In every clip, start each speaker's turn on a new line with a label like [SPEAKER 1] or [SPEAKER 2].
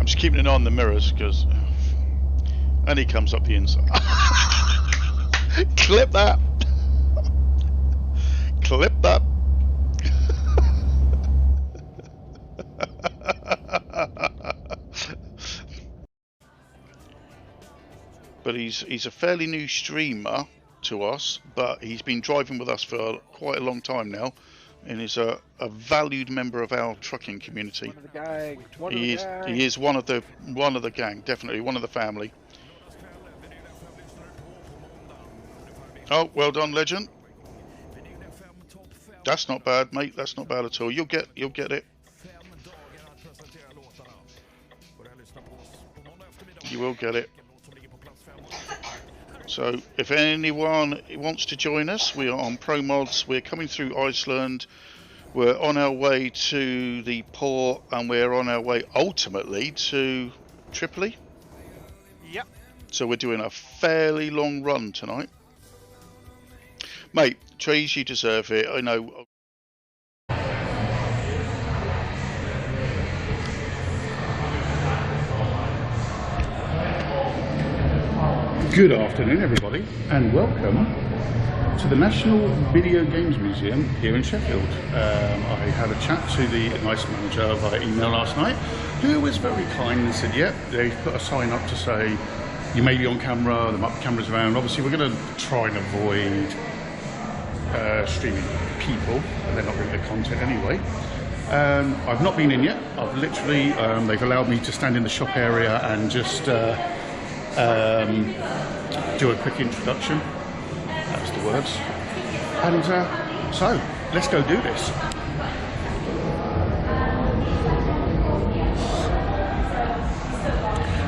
[SPEAKER 1] I'm just keeping an eye on the mirrors because, and he comes up the inside. Clip that. Clip that. But he's a fairly new streamer to us, but he's been driving with us for quite a long time now, and is a valued member of our trucking community.
[SPEAKER 2] One of the gang.
[SPEAKER 1] He is one of the gang, definitely one of the family. Oh, well done, legend. That's not bad, mate. That's not bad at all. You'll get it. You will get it. So, if anyone wants to join us, we are on Pro Mods. We're coming through Iceland. We're on our way to the port, and we're on our way ultimately to Tripoli.
[SPEAKER 2] Yep.
[SPEAKER 1] So we're doing a fairly long run tonight. Mate, Trees, you deserve it. I know.
[SPEAKER 3] Good afternoon, everybody, and welcome to the National Video Games Museum here in Sheffield. I had a chat to the nice manager via email last night, who was very kind and said, yep, they've put a sign up to say you may be on camera, there might be cameras around. Obviously, we're going to try and avoid streaming people, and they're not really the content anyway. I've not been in yet. I've literally, they've allowed me to stand in the shop area and just do a quick introduction. That's the words. And so, let's go do this.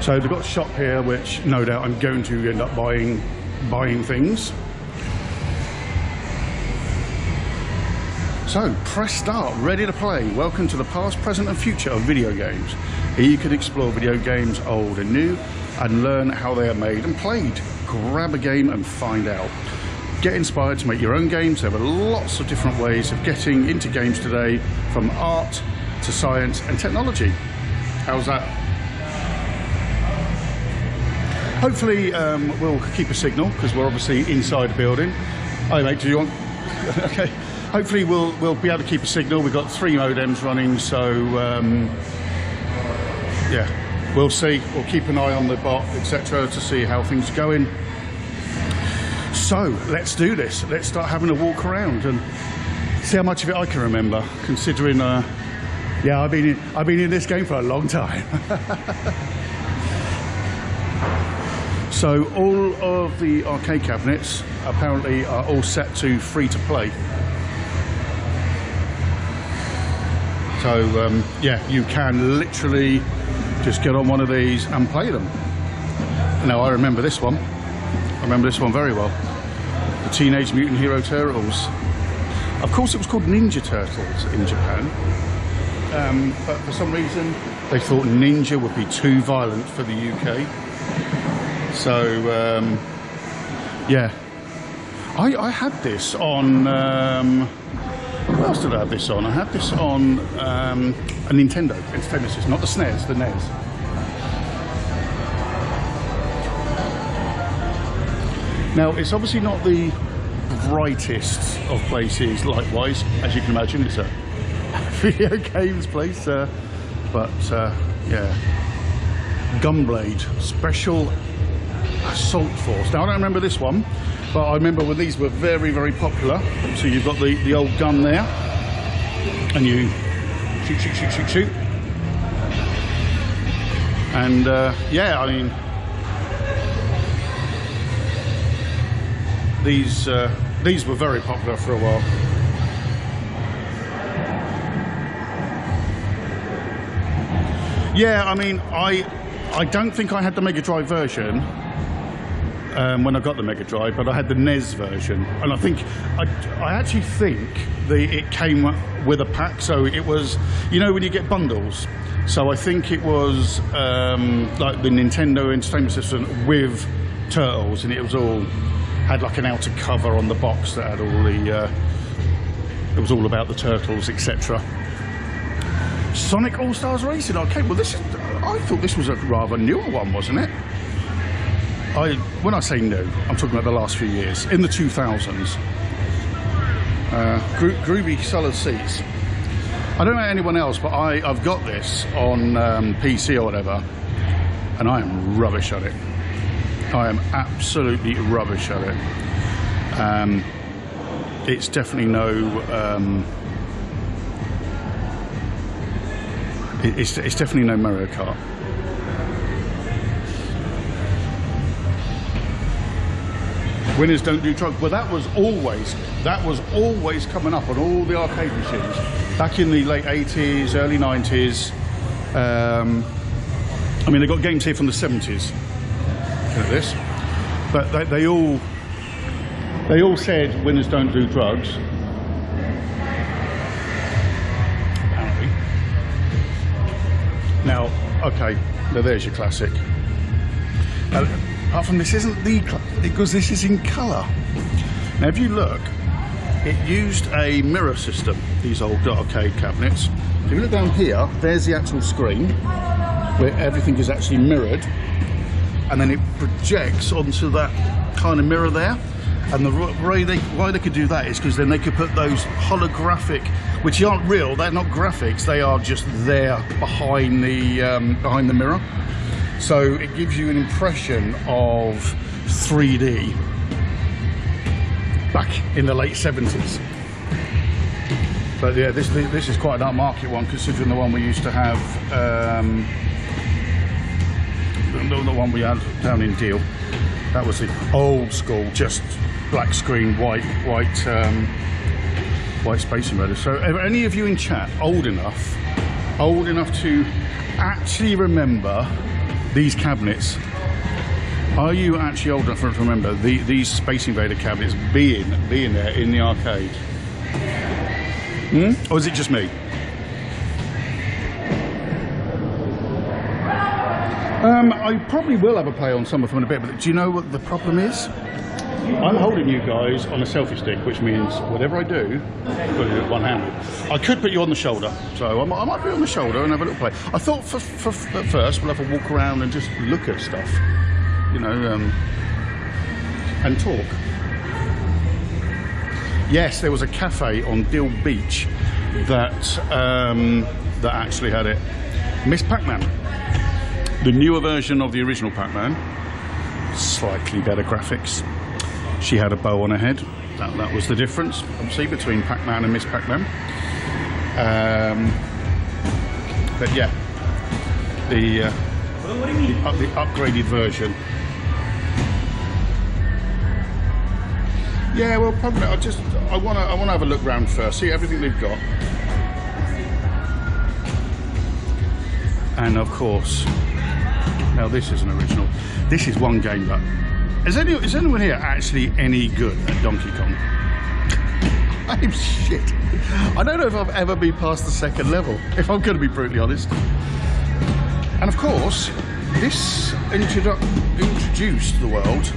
[SPEAKER 3] So they've got a shop here, which no doubt I'm going to end up buying things. So, press start, ready to play. Welcome to the past, present and future of video games. Here you can explore video games, old and new, and learn how they are made and played. Grab a game and find out. Get inspired to make your own games. There are lots of different ways of getting into games today, from art to science and technology. How's that? Hopefully we'll keep a signal, because we're obviously inside the building. Hi mate, do you want? Okay. Hopefully we'll be able to keep a signal. We've got 3 modems running, so yeah, we'll see. We'll keep an eye on the bot, etc., to see how things are going. So let's do this. Let's start having a walk around and see how much of it I can remember. Considering, yeah, I've been in this game for a long time. So all of the arcade cabinets apparently are all set to free to play. So yeah, you can literally just get on one of these and play them. Now I remember this one. I remember this one very well. The Teenage Mutant Hero Turtles. Of course it was called Ninja Turtles in Japan. But for some reason they thought ninja would be too violent for the UK. So yeah. I had this on... what else did I have this on? I had this on a Nintendo Entertainment System, not the SNES, the NES. Now, it's obviously not the brightest of places, likewise, as you can imagine, it's a video games place, but yeah. Gunblade, Special Assault Force. Now, I don't remember this one, but I remember when these were very, very popular. So you've got the old gun there, and you shoot, shoot, shoot, shoot, shoot. And yeah, I mean, these were very popular for a while. Yeah, I mean, I don't think I had the Mega Drive version when I got the Mega Drive, but I had the NES version, and I actually think it came with a pack. So it was, you know, when you get bundles. So I think it was like the Nintendo Entertainment System with Turtles, and it was all had like an outer cover on the box that had all the it was all about the Turtles, etc. Sonic All-Stars Racing Arcade. Well, this is, I thought this was a rather newer one, wasn't it? When I say new, I'm talking about the last few years, in the 2000s. Groovy solid seats. I don't know anyone else, but I've got this on PC or whatever, and I am rubbish at it. I am absolutely rubbish at it. It's definitely no. It's definitely no Mario Kart. Winners don't do drugs. Well, that was always coming up on all the arcade machines back in the late 80s, early 90s. I mean, they got games here from the 70s. Look at this, but they all said winners don't do drugs. Apparently. Now, okay, now there's your classic. Apart from this isn't the classic, because this is in colour. Now if you look, it used a mirror system, these old arcade cabinets. If you look down here, there's the actual screen, where everything is actually mirrored, and then it projects onto that kind of mirror there. And why they could do that is because then they could put those holographic, which aren't real, they're not graphics, they are just there behind the mirror. So it gives you an impression of 3D back in the late 70s. But yeah, this is quite an upmarket one, considering the one we used to have, the one we had down in Deal. That was the old school, just black screen, white Space Invaders. So are any of you in chat old enough to actually remember these cabinets? Are you actually old enough to remember these Space Invader cabinets being there in the arcade? Or is it just me? I probably will have a play on some of them in a bit, but do you know what the problem is? I'm holding you guys on a selfie stick, which means whatever I do, I'm going to do it one-handed. I could put you on the shoulder, so I might be on the shoulder and have a little play. I thought at first we'll have a walk around and just look at stuff, you know, and talk. Yes, there was a cafe on Dill Beach that actually had it. Miss Pac-Man, the newer version of the original Pac-Man, slightly better graphics. She had a bow on her head. That was the difference, obviously, between Pac-Man and Miss Pac-Man. But yeah, the upgraded version. Yeah, well, probably. I want to have a look round first, see everything they've got, and of course, now this is an original. This is one game that. Is anyone here actually any good at Donkey Kong? I'm shit. I don't know if I've ever been past the second level, if I'm going to be brutally honest. And of course, this introduced the world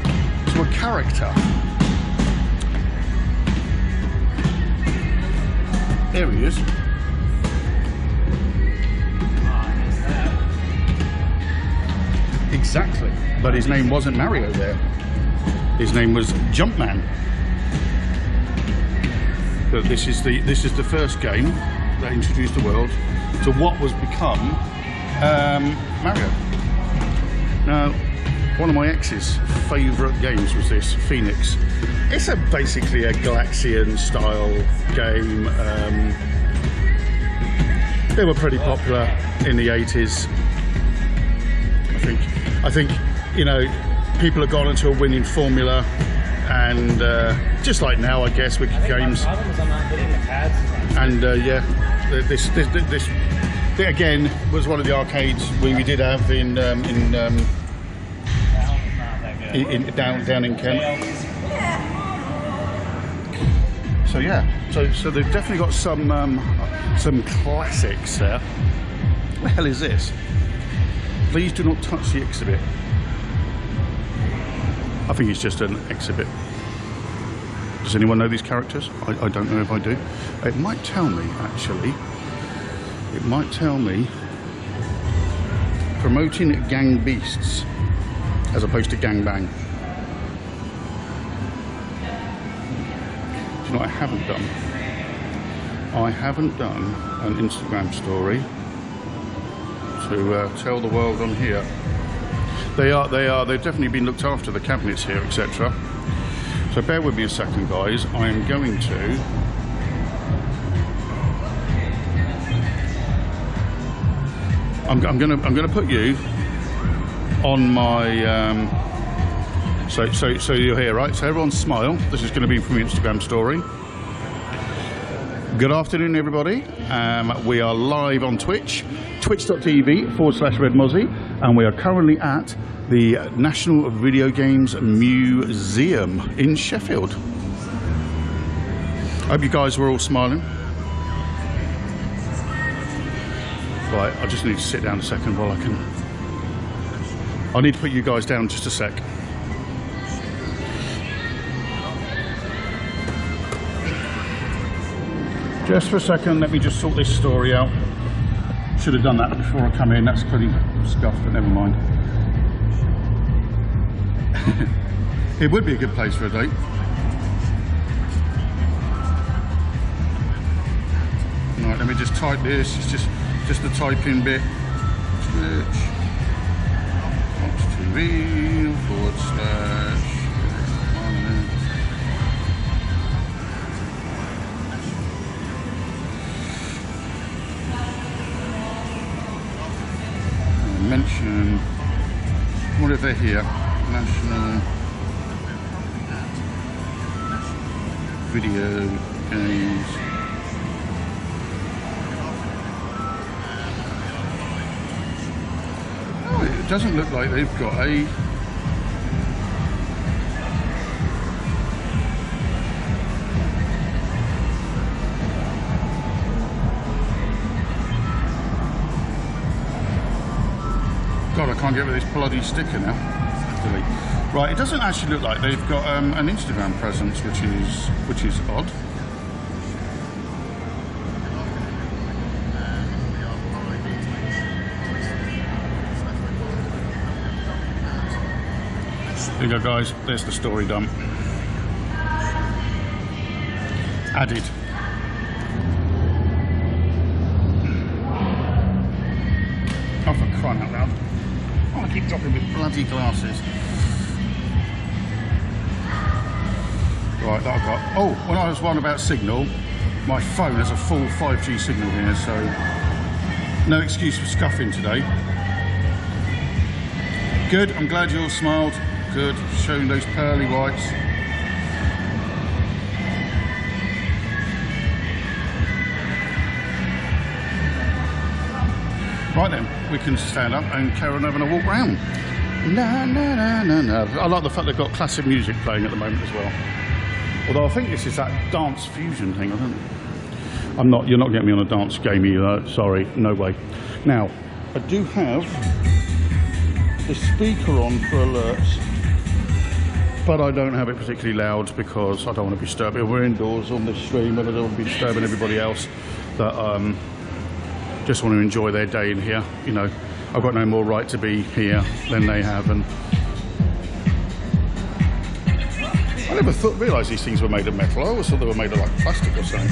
[SPEAKER 3] to a character. There he is. Exactly. But his name wasn't Mario there. His name was Jumpman. But this is the first game that introduced the world to what was become Mario. Now, one of my ex's favourite games was this, Phoenix. It's basically a Galaxian style game. They were pretty popular in the 80s. I think, you know, people have gone into a winning formula, and just like now, I guess, with games. And yeah, this again was one of the arcades we did have down in Kent. So yeah, so they've definitely got some classics there. What the hell is this? Please do not touch the exhibit. I think it's just an exhibit. Does anyone know these characters? I don't know if I do. It might tell me, actually. it might tell me promoting gang beasts as opposed to gang bang. Do you know what I haven't done? I haven't done an Instagram story to tell the world on here. They've definitely been looked after, the cabinets here, etc. So bear with me a second, guys. I am going to I'm gonna put you on my so you're here, right? So everyone smile. This is going to be from your Instagram story. Good afternoon, everybody. We are live on Twitch, twitch.tv/RedMozzie, and we are currently at the National Video Games Museum in Sheffield. I hope you guys were all smiling. Right, I just need to sit down a second while I need to put you guys down just a sec. Just for a second, let me just sort this story out. Should have done that before I come in. That's pretty scuffed, but never mind. It would be a good place for a date. Right, let me just type this. It's just the typing bit. Twitch.tv/. Mention, what if they're here? National Video Games It doesn't look like they've got a God, I can't get rid of this bloody sticker now. Delete. Right, it doesn't actually look like they've got an Instagram presence, which is odd. There you go, guys. There's the story done. Added. Oh, for crying out loud. Oh, I keep dropping with bloody glasses. Right, that I've got. Oh, when I was one about signal, my phone has a full 5G signal here, so no excuse for scuffing today. Good, I'm glad you all smiled. Good, showing those pearly whites. Right then, we can stand up and carry on having a walk round. Na na na na na. I like the fact they've got classic music playing at the moment as well. Although I think this is that dance fusion thing, I don't know. You're not getting me on a dance game either, sorry, no way. Now, I do have the speaker on for alerts, but I don't have it particularly loud because I don't want to be disturbing. We're indoors on this stream and I don't want to be disturbing everybody else that just want to enjoy their day in here. You know, I've got no more right to be here than they have, and I never realised these things were made of metal. I always thought they were made of like plastic or something.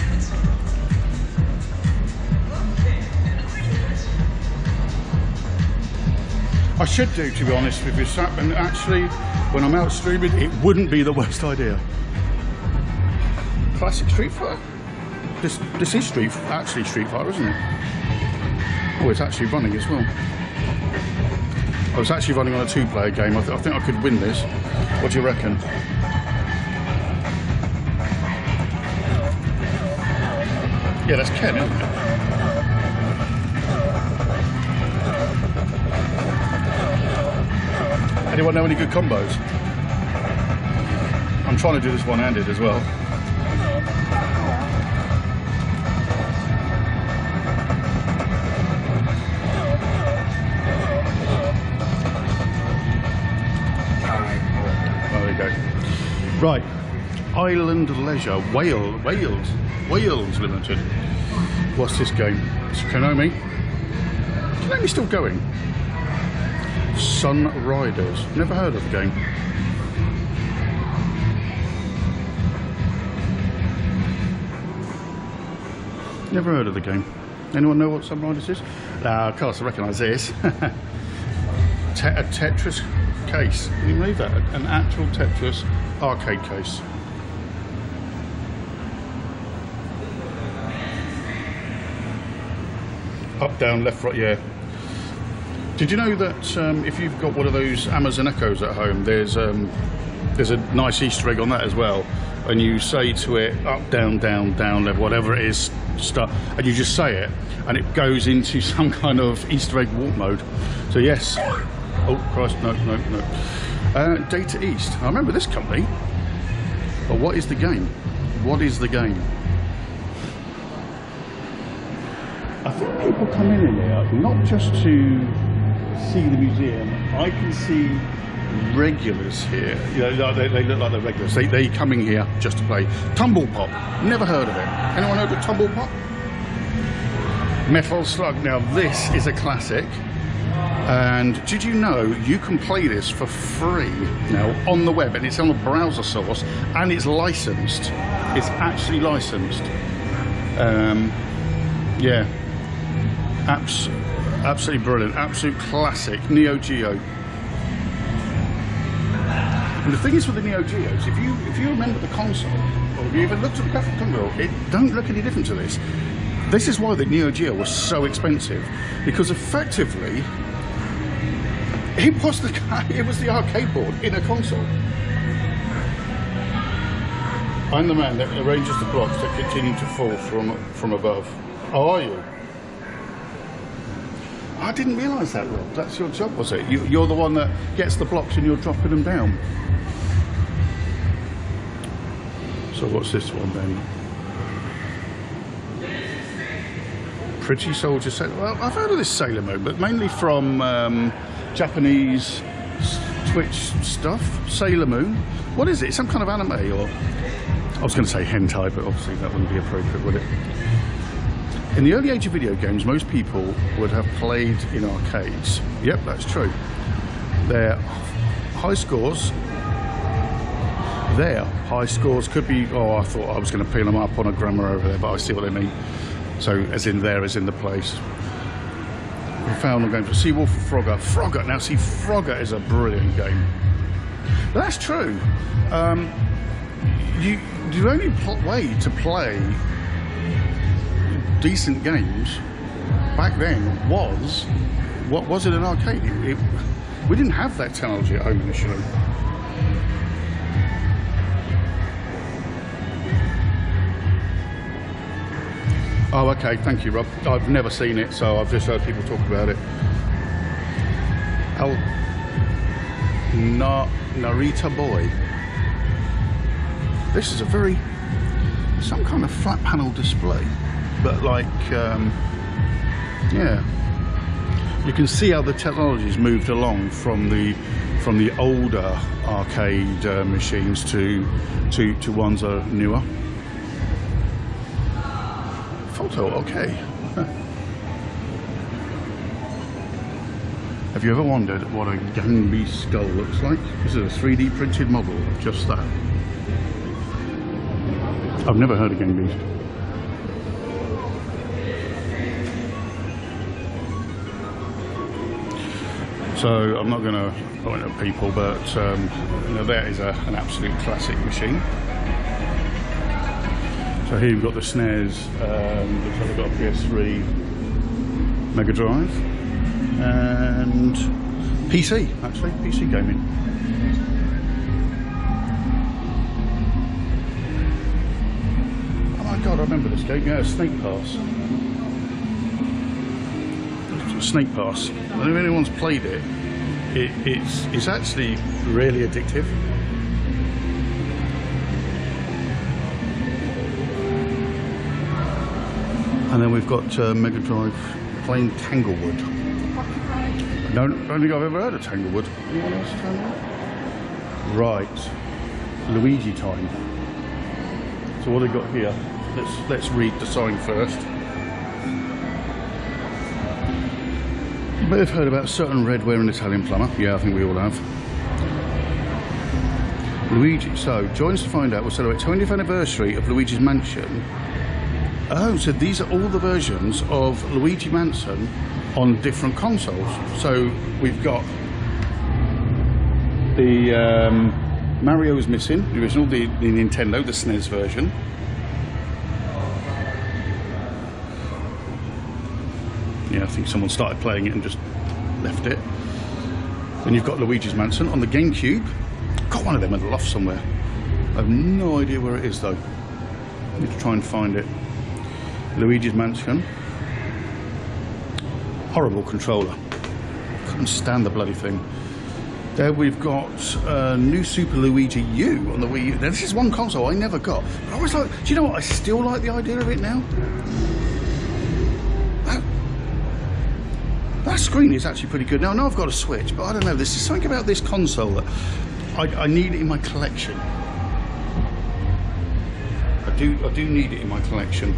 [SPEAKER 3] I should do, to be honest with you, and actually, when I'm out streaming, it wouldn't be the worst idea. Classic Street Fighter. This is actually Street Fighter, isn't it? Oh, it's actually running as well. I was actually running on a two-player game. I think I could win this. What do you reckon? Yeah, that's Ken, isn't it? Anyone know any good combos? I'm trying to do this one-handed as well. There we go. Right, Island Leisure, Wales Limited. What's this game? It's Konami. Konami's still going. Sun Riders. Never heard of the game. Never heard of the game. Anyone know what Sun Riders is? Of course, I recognise this. A Tetris case. Can you believe that? An actual Tetris arcade case. Up, down, left, right, yeah. Did you know that if you've got one of those Amazon Echoes at home, there's a nice Easter egg on that as well, and you say to it up, down, down, down, left, whatever it is, start, and you just say it, and it goes into some kind of Easter egg warp mode. So yes. Oh Christ, no. Data East. I remember this company. But what is the game? What is the game? I think people come in here not just to see the museum. I can see regulars here. You know, they look like they're regulars. They come in here just to play Tumble Pop. Never heard of it. Anyone heard of Tumble Pop? Metal Slug. Now this is a classic. And did you know you can play this for free now on the web, and it's on a browser source, and it's licensed. It's actually licensed. Yeah. Absolutely brilliant, absolute classic, Neo Geo. And the thing is with the Neo Geos, if you remember the console, or if you even looked at the graphic control, it don't look any different to this. This is why the Neo Geo was so expensive, because effectively, it was the arcade board in a console. I'm the man that arranges the blocks that continue to fall from above. Oh, are you? I didn't realise that, Rob. That's your job, was it? You're the one that gets the blocks and you're dropping them down. So what's this one then? Pretty Soldier Sailor. Well, I've heard of this Sailor Moon, but mainly from Japanese Twitch stuff. Sailor Moon. What is it? Some kind of anime, or I was going to say hentai, but obviously that wouldn't be appropriate, would it? In the early age of video games, most people would have played in arcades. Yep, that's true. Their high scores could be, oh, I thought I was going to peel them up on a grammar over there, but I see what they mean. So, as in there, as in the place. We found on games for Seawolf, Frogger. Frogger, now see, Frogger is a brilliant game. But that's true. The only way to play decent games back then was in an arcade. We didn't have that technology at home initially. Oh, okay, thank you, Rob. I've never seen it, so I've just heard people talk about it. Narita Boy. This is some kind of flat panel display, but like, yeah. You can see how the technology's moved along from the older arcade machines to ones that are newer. Photo, okay. Have you ever wondered what a Gang Beast skull looks like? This is a 3D printed model of just that. I've never heard of Gang Beast. So I'm not going to point at people, but you know, that is an absolute classic machine. So here you've got the SNES, looks like they've got a PS3, Mega Drive, and PC, actually, PC gaming. Oh my god, I remember this game, yeah, Snake Pass. Snake Pass. I don't know if anyone's played it, it's actually really addictive. And then we've got Mega Drive playing Tanglewood. I don't think I've ever heard of Tanglewood. Anyone else Tanglewood? Right, Luigi time. So what have we got here? Let's read the sign first. You may have heard about certain red wearing Italian plumber. Yeah, I think we all have. Luigi, so join us to find out. We'll celebrate 20th anniversary of Luigi's Mansion. Oh, so these are all the versions of Luigi Mansion on different consoles. So we've got the Mario's missing, the original, the Nintendo, the SNES version. Yeah, I think someone started playing it and just left it. Then you've got Luigi's Mansion on the GameCube. Got one of them in the loft somewhere. I have no idea where it is though. I need to try and find it. Luigi's Mansion. Horrible controller. Couldn't stand the bloody thing. There we've got New Super Luigi U on the Wii U. Now this is one console I never got. But I was like, do you know what? I still like the idea of it now. That screen is actually pretty good. Now I know I've got a Switch, but I don't know. There's something about this console that I need it in my collection. I do need it in my collection.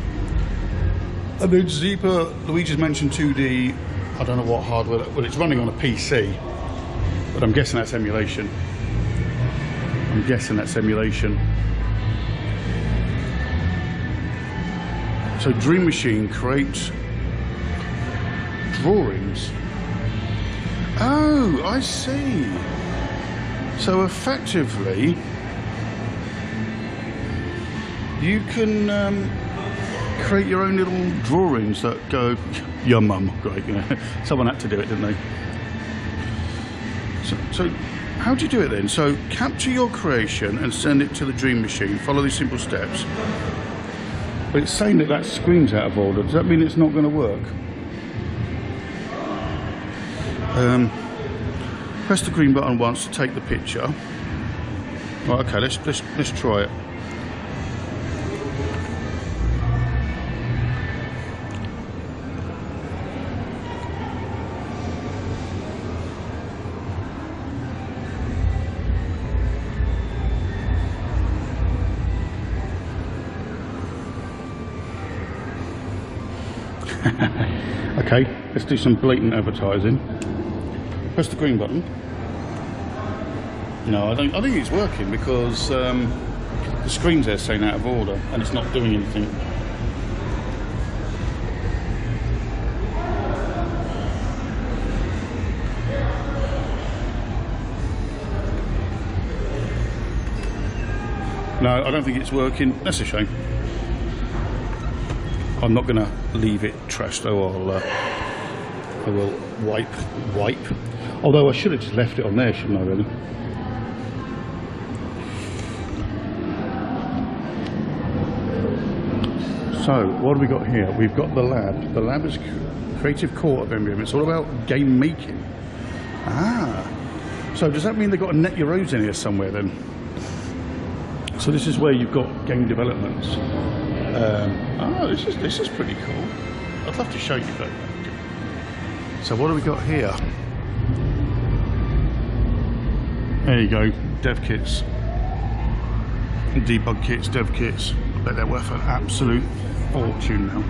[SPEAKER 3] And then Super Luigi's Mansion 2D. I don't know what hardware. Well, it's running on a PC. But I'm guessing that's emulation. So Dream Machine creates drawings. Oh, I see. So effectively, you can create your own little drawings that go, your mum, great, you know. Someone had to do it, didn't they? So how do you do it then? So capture your creation and send it to the Dream Machine. Follow these simple steps. But it's saying that that screen's out of order. Does that mean it's not going to work? Press the green button once to take the picture. Right, okay, let's try it. Okay, let's do some blatant advertising. Press the green button. No, I think it's working because the screen's there saying out of order and it's not doing anything. No, I don't think it's working. That's a shame. I'm not going to leave it trashed though. I will wipe. Although I should have just left it on there, shouldn't I really? So, what have we got here? We've got the lab. The lab is creative core of MBM. It's all about game making. Ah. So does that mean they've got to net your roads in here somewhere then? So this is where you've got game developments. This is pretty cool. I'd love to show you that. So what do we got here? There you go, dev kits, debug kits, dev kits. I bet they're worth an absolute fortune now.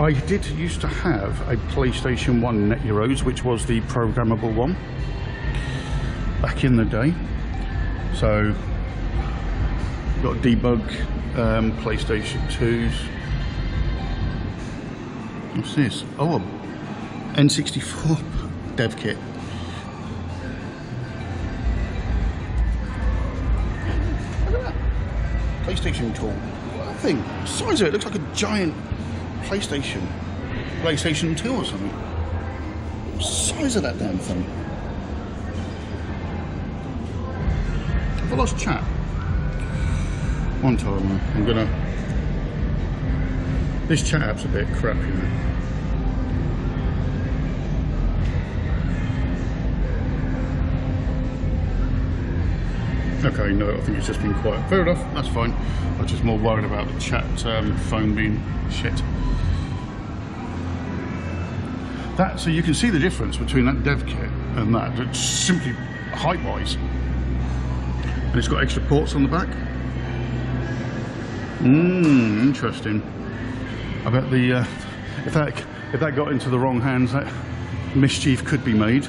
[SPEAKER 3] I did used to have a PlayStation 1 Net Your Roads, which was the programmable one back in the day. So got debug, PlayStation 2s. What's this? Oh, N64 dev kit. Look at that PlayStation tool. What a thing! The size of it looks like a giant PlayStation 2 or something. The size of that damn thing. Have I lost chat? One time, I'm gonna. This chat app's a bit crap, you know. Okay, no, I think it's just been quiet. Fair enough, that's fine. I was just more worried about the chat phone being shit. So you can see the difference between that dev kit and that. It's simply height-wise. And it's got extra ports on the back. Interesting. I bet the if that got into the wrong hands, that mischief could be made.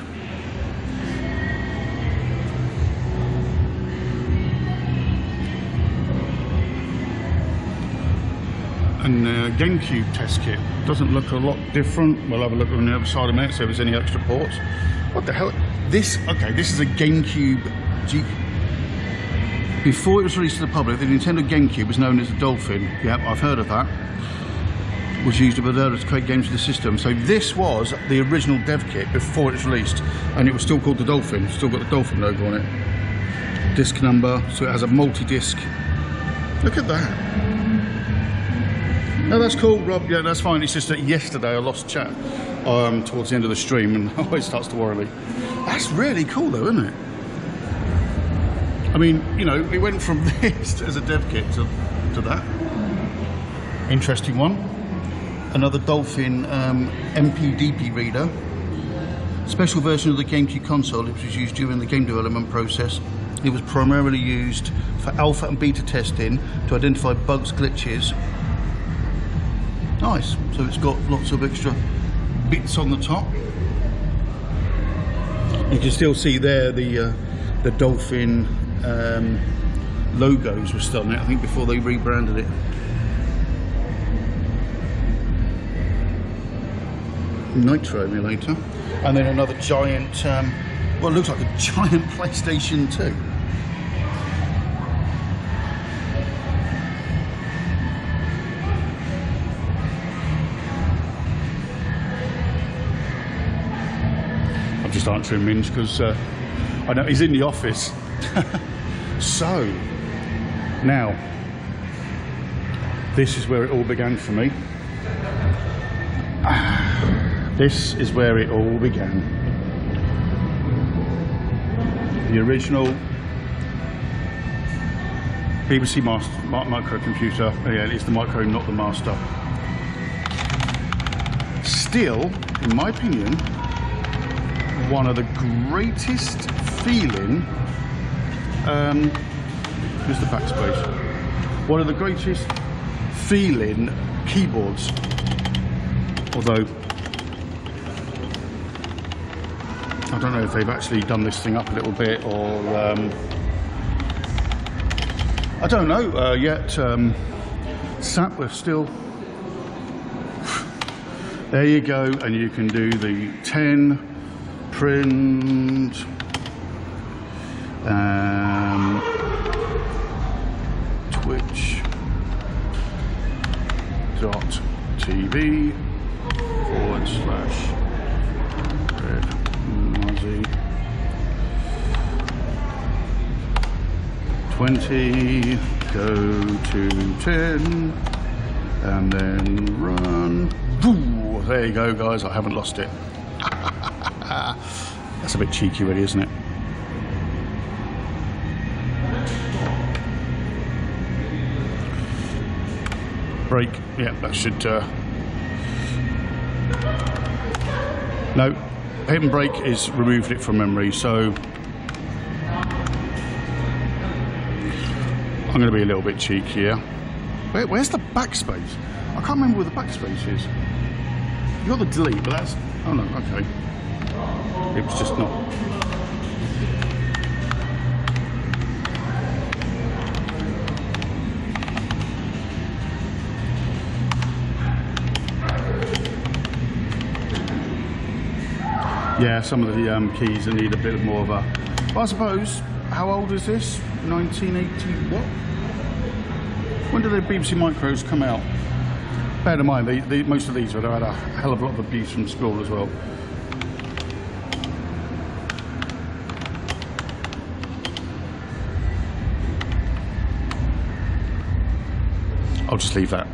[SPEAKER 3] And GameCube test kit doesn't look a lot different. We'll have a look on the other side of it, see if there's any extra ports. What the hell? This is a GameCube Before it was released to the public, the Nintendo GameCube was known as the Dolphin. Yep, I've heard of that. Was used by Developers to create games for the system. So this was the original dev kit before it was released, and it was still called the Dolphin. It's still got the Dolphin logo on it. Disc number, so it has a multi-disc. Look at that. No, that's cool, Rob. Yeah, that's fine. It's just that yesterday I lost chat towards the end of the stream, and it always starts to worry me. That's really cool, though, isn't it? I mean, you know, it went from this as a dev kit to that. Interesting one. Another Dolphin MPDP reader. Special version of the GameCube console, which was used during the game development process. It was primarily used for alpha and beta testing to identify bugs, glitches. Nice. So it's got lots of extra bits on the top. You can still see there the Dolphin logos were still on it, I think, before they rebranded it. Nitro emulator, and then another giant, well, it looks like a giant PlayStation 2. I'm just answering Minge because I know he's in the office. So, now, this is where it all began for me. This is where it all began. The original BBC microcomputer. Yeah, it's the micro, not the master. Still, in my opinion, one of the greatest feeling. Here's the backspace. One of the greatest feeling keyboards. Although I don't know if they've actually done this thing up a little bit, or I don't know yet. SAP, we're still. There you go, and you can do the 10 print. Twitch.tv /Red Muzzy 20, go to 10, and then run. Ooh, there you go, guys. I haven't lost it. That's a bit cheeky, really, isn't it? Break, yeah, that should. No, hit and break is removed it from memory, so I'm going to be a little bit cheeky here. Where's the backspace? I can't remember where the backspace is. You got the delete, but that's. Oh no, okay. It was just not. Yeah, some of the keys need a bit more of a. Well, I suppose. How old is this? 1980 what? When did the BBC Micros come out? Bear in mind, most of these would have had a hell of a lot of abuse from school as well. I'll just leave that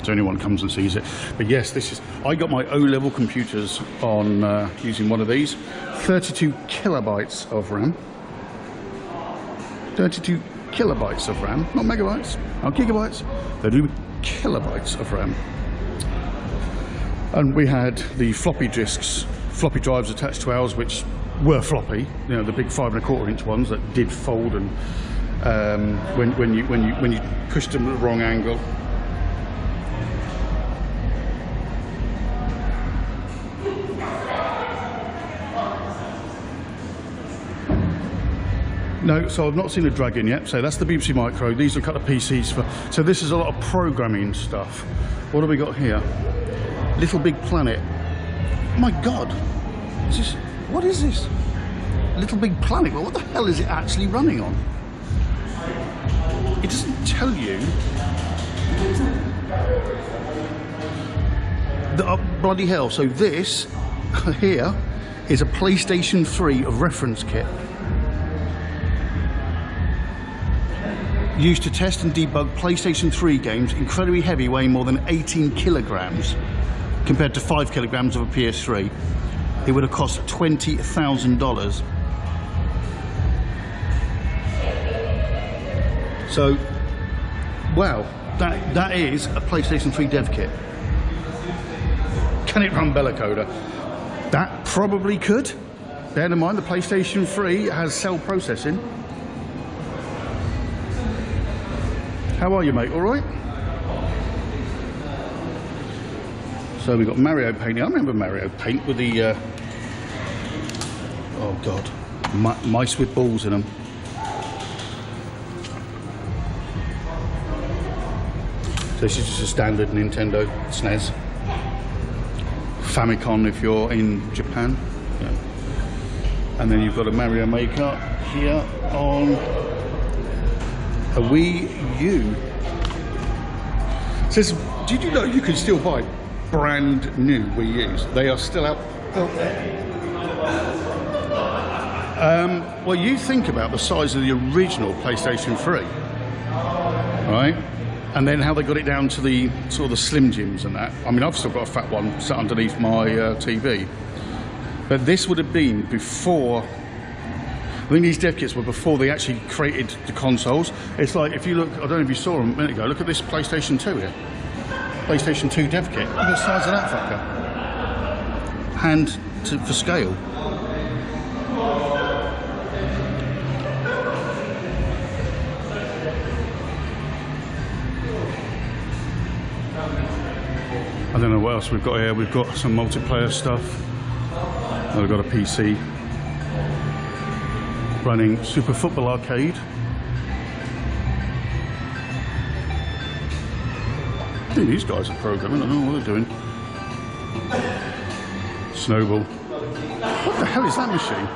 [SPEAKER 3] so anyone comes and sees it. But yes, this is. I got my O-level computers on using one of these. 32 kilobytes of RAM. 32 kilobytes of RAM, not megabytes, not gigabytes. 32 kilobytes of RAM. And we had the floppy disks, floppy drives attached to ours, which were floppy. You know, the big 5 1/4 inch ones that did fold, and when you pushed them at the wrong angle. No, so I've not seen a Dragon yet. So that's the BBC Micro. These are a couple of PCs for. So this is a lot of programming stuff. What have we got here? Little Big Planet. Oh my God, is this? What is this? Little Big Planet. Well, what the hell is it actually running on? It doesn't tell you. Bloody hell. So this here is a PlayStation 3 reference kit. Used to test and debug PlayStation 3 games, incredibly heavy, weighing more than 18 kilograms, compared to 5 kilograms of a PS3. It would have cost $20,000. So, wow, that is a PlayStation 3 dev kit. Can it run Belacoda? That probably could. Bear in mind, the PlayStation 3 has cell processing. How are you, mate? All right? So we've got Mario Paint. I remember Mario Paint with the, oh God, mice with balls in them. So this is just a standard Nintendo SNES. Famicom if you're in Japan. Yeah. And then you've got a Mario Maker here on a Wii U. It says, did you know you can still buy brand new Wii U's? They are still out there. Well, you think about the size of the original PlayStation 3, right? And then how they got it down to the sort of the Slim Jims and that. I mean, I've still got a fat one sat underneath my TV. But this would have been before. I think these dev kits were before they actually created the consoles. It's like, if you look, I don't know if you saw them a minute ago, look at this PlayStation 2 here. PlayStation 2 dev kit. Look at the size of that fucker. Hand for scale. I don't know what else we've got here. We've got some multiplayer stuff. We've got a PC running Super Football Arcade. I think these guys are programming. I don't know what they're doing. Snowball. What the hell is that machine?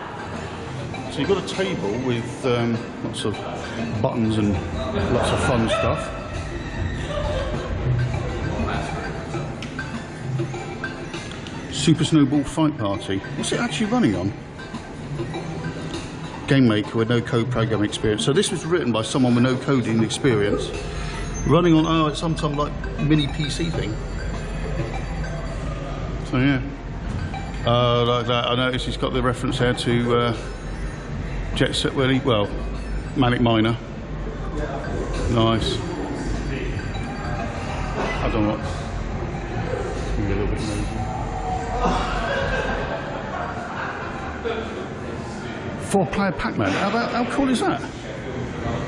[SPEAKER 3] So you've got a table with lots of buttons and lots of fun stuff. Super Snowball Fight Party. What's it actually running on? Game maker with no code programming experience. So this was written by someone with no coding experience. Running on, oh, it's some like mini PC thing. So yeah. Like that. I noticed he's got the reference there to Jet Set Willy. Well, Manic Miner. Nice. I don't know what. Maybe a little bit nosy. 4-player Pac-Man. How cool is that?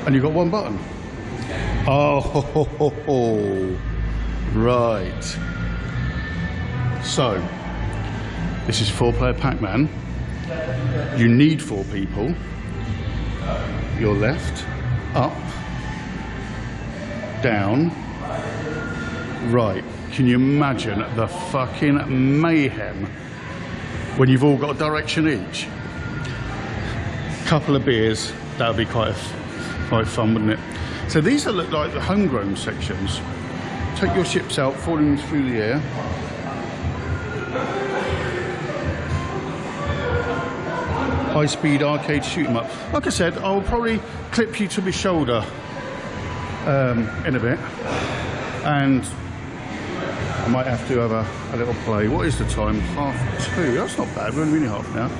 [SPEAKER 3] And you've got one button. Oh, ho, ho, ho, ho. Right. So, this is 4-player Pac-Man. You need 4 people. Your left, up, down, right. Can you imagine the fucking mayhem when you've all got a direction each? Couple of beers, that would be quite fun, wouldn't it? So these are look like the homegrown sections. Take your ships out, falling through the air. High-speed arcade shoot 'em up. Like I said, I'll probably clip you to my shoulder in a bit, and I might have to have a little play. What is the time? 2:30. That's not bad. We're only half an hour.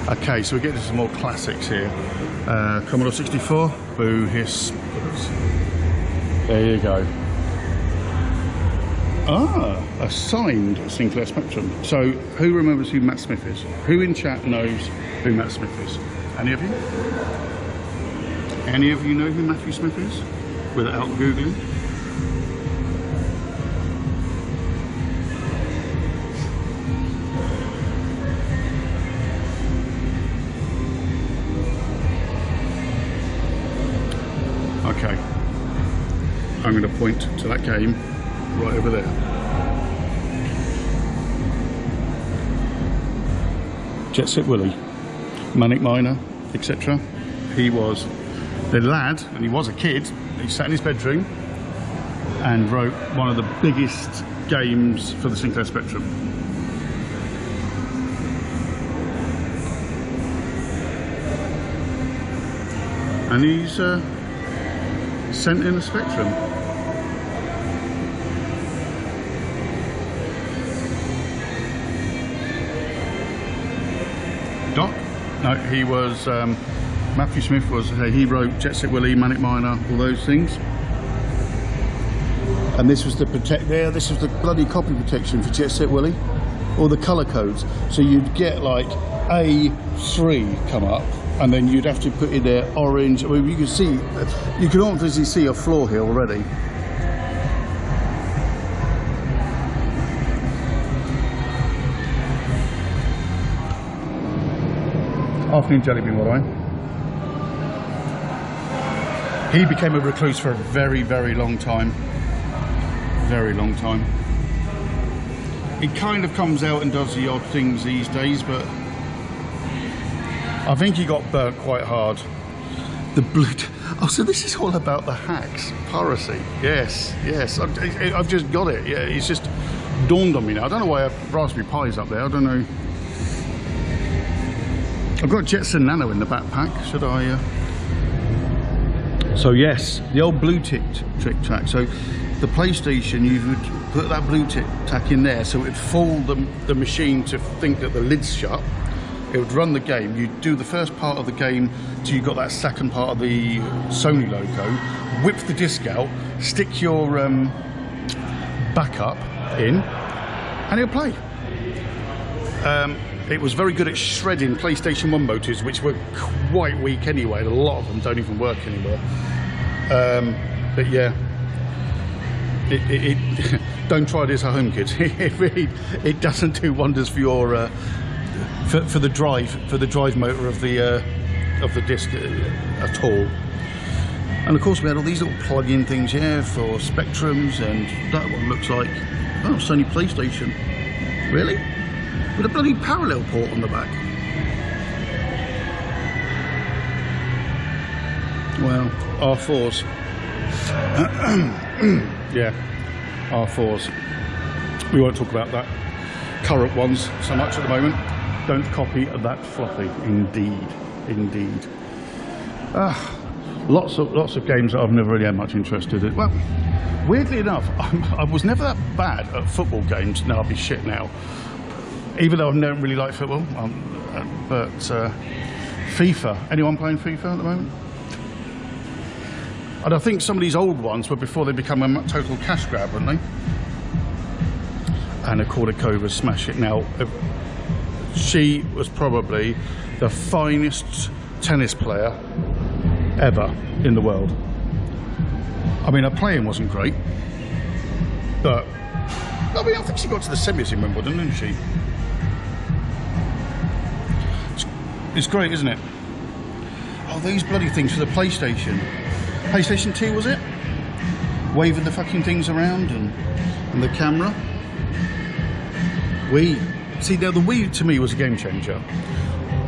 [SPEAKER 3] Okay, so we get to some more classics here. Commodore 64. Boo, hiss. There you go. Ah, a signed Sinclair Spectrum. So, who remembers who Matt Smith is? Who in chat knows who Matt Smith is? Any of you? Any of you know who Matthew Smith is? Without Googling? I'm going to point to that game right over there. Jet Set Willie, Manic Miner, etc. He was the lad, and he was a kid. He sat in his bedroom and wrote one of the biggest games for the Sinclair Spectrum. And he's sent in a Spectrum. Doc? No, he was, Matthew Smith was, he wrote Jet Set Willie, Manic Miner, all those things. And this was the this was the bloody copy protection for Jet Set Willie, all the colour codes. So you'd get like A3 come up, and then you'd have to put in there orange. I mean, you can see, you can obviously see a floor here already. Afternoon Jelly Bean, by the way. He became a recluse for a very, very long time. Very long time. He kind of comes out and does the odd things these days, but I think he got burnt quite hard. The blood. Oh, so this is all about the hacks, piracy. Yes, yes. I've just got it. Yeah, it's just dawned on me now. I don't know why Raspberry Pi's up there. I don't know. I've got Jetson Nano in the backpack. Should I? So yes, the old blue tick trick track. So the PlayStation, you would put that blue tick tack in there, so it would fool the machine to think that the lid's shut. It would run the game. You'd do the first part of the game till you got that second part of the Sony logo. Whip the disc out, stick your backup in, and it'll play. It was very good at shredding PlayStation 1 motors, which were quite weak anyway, and a lot of them don't even work anymore. But yeah, don't try this at home, kids. It doesn't do wonders for your for the drive motor of the disc at all. And of course we had all these little plug-in things here for Spectrums, and that one looks like, oh, Sony PlayStation. Really? With a bloody parallel port on the back. Well, R4s. Yeah, R4s. We won't talk about that. Current ones so much at the moment. Don't copy that floppy. Indeed, indeed. Lots of games that I've never really had much interest in. Well, weirdly enough, I was never that bad at football games. No, I'll be shit now. Even though I don't really like football, but FIFA. Anyone playing FIFA at the moment? And I think some of these old ones were before they become a total cash grab, weren't they? Anna Kournikova smash it. Now, she was probably the finest tennis player ever in the world. I mean, her playing wasn't great, but I mean, I think she got to the semis in Wimbledon, didn't she? It's great, isn't it? Oh, these bloody things for the PlayStation. PlayStation 2, was it? Waving the fucking things around and the camera. Wii. See, now the Wii to me was a game changer.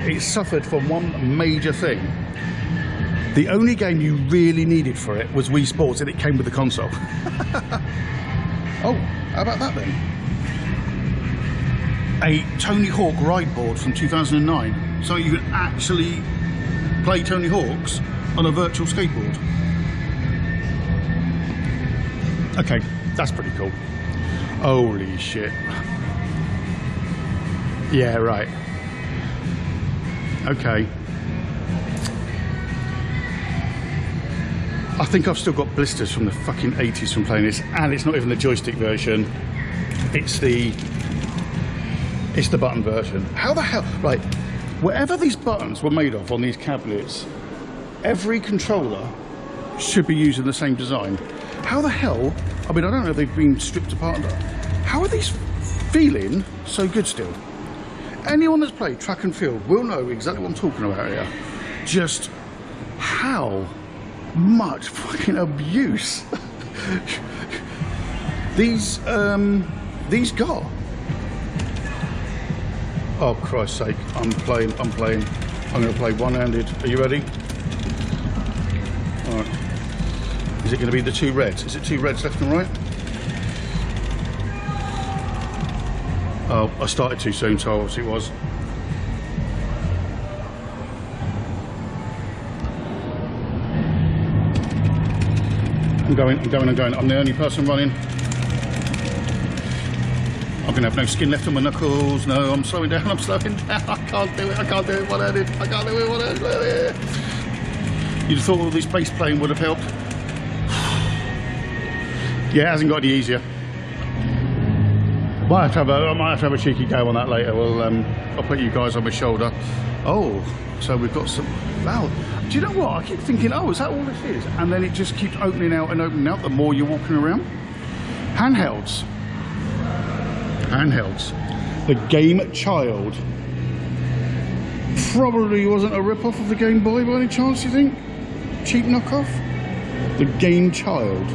[SPEAKER 3] It suffered from one major thing. The only game you really needed for it was Wii Sports, and it came with the console. Oh, how about that then? A Tony Hawk ride board from 2009. So you can actually play Tony Hawk's on a virtual skateboard. Okay, that's pretty cool. Holy shit. Yeah, right. Okay. I think I've still got blisters from the fucking 80s from playing this, and it's not even the joystick version. It's the button version. How the hell? Right. Whatever these buttons were made of on these cabinets, every controller should be using the same design. How the hell? I mean, I don't know if they've been stripped apart. How are these feeling so good still? Anyone that's played track and field will know exactly what I'm talking about here. Just how much fucking abuse These got. Oh Christ's sake! I'm playing. I'm going to play one-handed. Are you ready? All right. Is it going to be the two reds? Is it two reds left and right? Oh, I started too soon, so obviously it was. I'm going. I'm the only person running. I'm going to have no skin left on my knuckles. No, I'm slowing down. I can't do it. One-handed. I can't do it one-handed. You'd have thought all this bass playing would have helped. Yeah, it hasn't got any easier. I might have to have a cheeky go on that later. Well, I'll put you guys on my shoulder. Oh, so we've got some. Wow. Do you know what? I keep thinking, oh, is that all this is? And then it just keeps opening out and opening out the more you're walking around. Handhelds. The Game Child. Probably wasn't a rip-off of the Game Boy by any chance, you think? Cheap knockoff? The Game Child.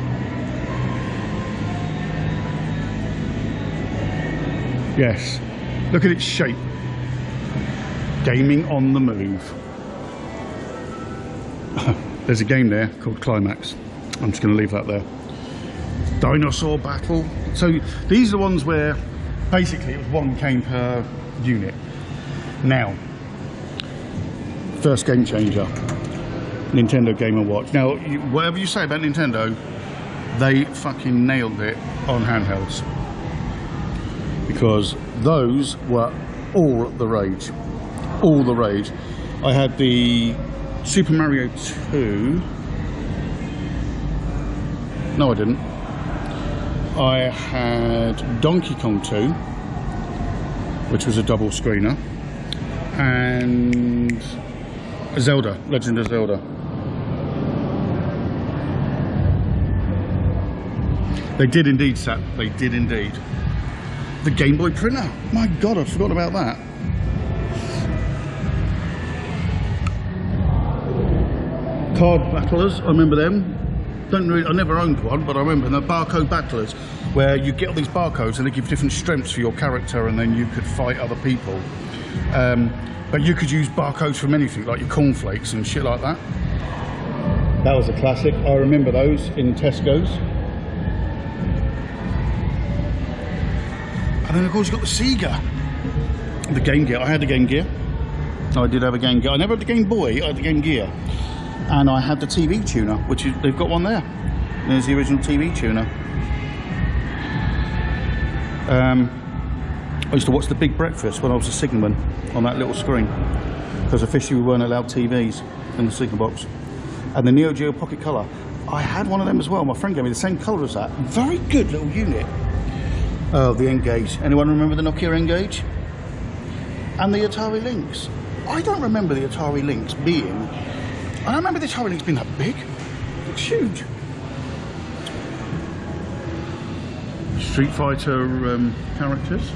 [SPEAKER 3] Yes. Look at its shape. Gaming on the move. There's a game there called Climax. I'm just going to leave that there. Dinosaur Battle. So these are the ones where basically it was 1 game per unit. Now, first game changer, Nintendo Game & Watch. Now, whatever you say about Nintendo, they fucking nailed it on handhelds. Because those were all the rage. All the rage. I had the Super Mario 2. No, I didn't. I had Donkey Kong 2, which was a double screener, and Zelda, Legend of Zelda. They did indeed, Sat. They did indeed. The Game Boy printer. My God, I forgot about that. Card battlers, I remember them. I never owned one, but I remember the barcode battlers, where you get all these barcodes and they give different strengths for your character, and then you could fight other people. But you could use barcodes from anything, like your cornflakes and shit like that. That was a classic. I remember those in Tesco's. And then of course you've got the Sega, the Game Gear. I had the Game Gear. I did have a Game Gear. I never had the Game Boy. I had the Game Gear. And I had the TV tuner, which is, they've got one there. There's the original TV tuner. I used to watch The Big Breakfast when I was a signalman on that little screen, because officially we weren't allowed TVs in the signal box. And the Neo Geo Pocket Color, I had one of them as well. My friend gave me the same colour as that. Very good little unit. Oh, the N-Gage. Anyone remember the Nokia N-Gage? And the Atari Lynx. I don't remember the Atari Lynx being... I don't remember the Atari Lynx being that big. It's huge. Street Fighter characters.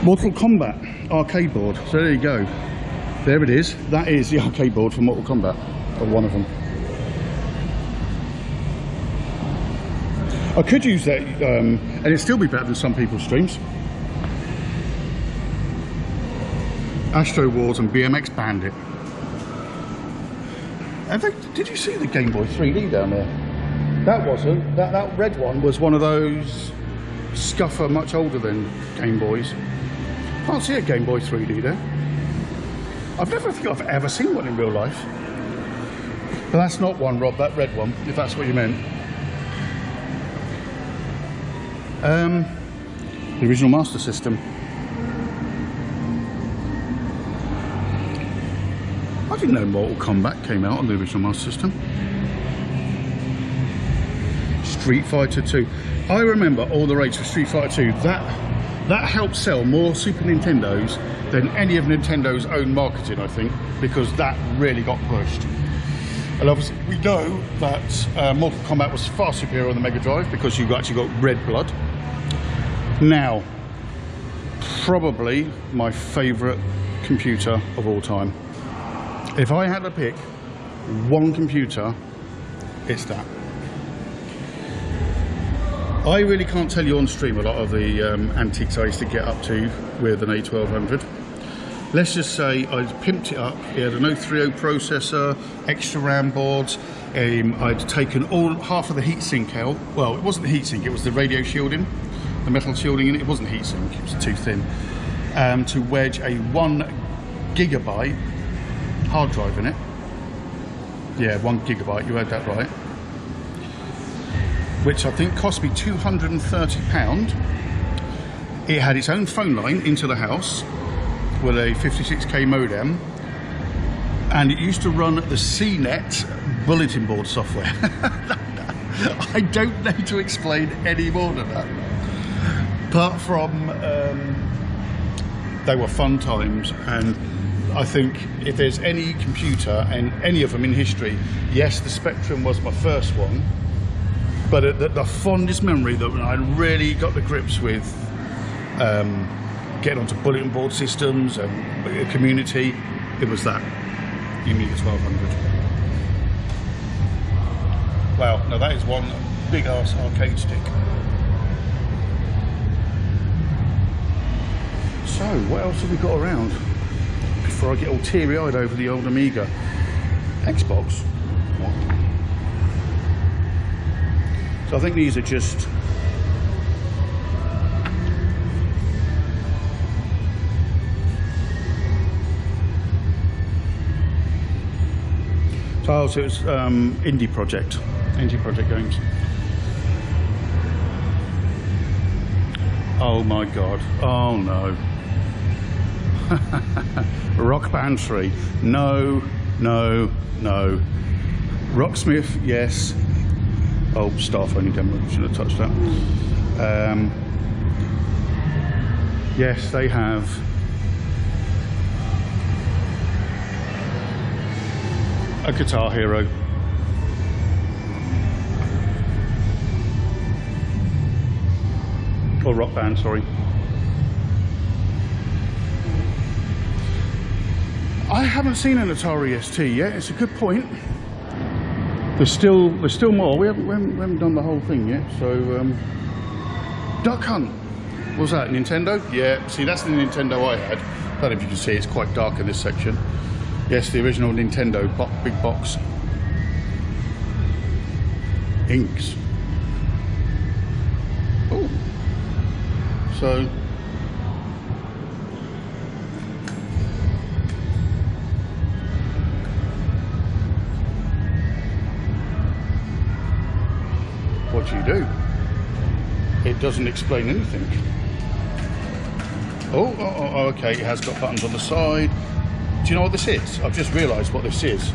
[SPEAKER 3] Mortal Kombat arcade board. So there you go. There it is. That is the arcade board for Mortal Kombat, or one of them. I could use that, and it'd still be better than some people's streams. Astro Wars and BMX Bandit. Did you see the Game Boy 3D down there? That wasn't. That red one was one of those scuffer, much older than Game Boys. Can't see a Game Boy 3D there. I never think I've ever seen one in real life. But that's not one, Rob, that red one, if that's what you meant. The original Master System. I didn't know Mortal Kombat came out on the original Master System. Street Fighter 2. I remember all the rage for Street Fighter 2. That helped sell more Super Nintendos than any of Nintendo's own marketing, I think, because that really got pushed. And obviously we know that Mortal Kombat was far superior on the Mega Drive because you actually got red blood. Now, probably my favourite computer of all time. If I had to pick one computer it's that. I really can't tell you on stream a lot of the antiques I used to get up to with an A1200. Let's just say I pimped it up. It had an 030 processor, extra RAM boards. I'd taken half of the heatsink out. Well, it wasn't the heatsink, it was the radio shielding, the metal shielding in it. It wasn't heatsink, it was too thin. To wedge a 1 gigabyte hard drive in it. Yeah, 1 gigabyte, you heard that right. Which I think cost me £230. It had its own phone line into the house with a 56k modem, and it used to run the CNET bulletin board software. I don't know to explain any more than that. Apart from they were fun times, and I think if there's any computer, and any of them in history, yes, the Spectrum was my first one, but the fondest memory that I really got the grips with getting onto bulletin board systems and community, it was that Amiga 1200. Wow, now that is one big ass arcade stick. So, what else have we got around before I get all teary-eyed over the old Amiga? Xbox? What? So I think these are just so it was indie project games. Oh my god, oh no. Rock Band 3, no. Rocksmith, yes. Oh, staff only demo, should have touched that. Yes, they have. A Guitar Hero. Or Rock Band, sorry. I haven't seen an Atari ST yet. It's a good point. There's still more. We haven't done the whole thing yet. So, Duck Hunt. What was that? Nintendo? Yeah. See, that's the Nintendo I had. I don't know if you can see. It's quite dark in this section. Yes, the original Nintendo big box. Inks. Oh. So. What do? It doesn't explain anything. Oh, okay, it has got buttons on the side. Do you know what this is? I've just realised what this is.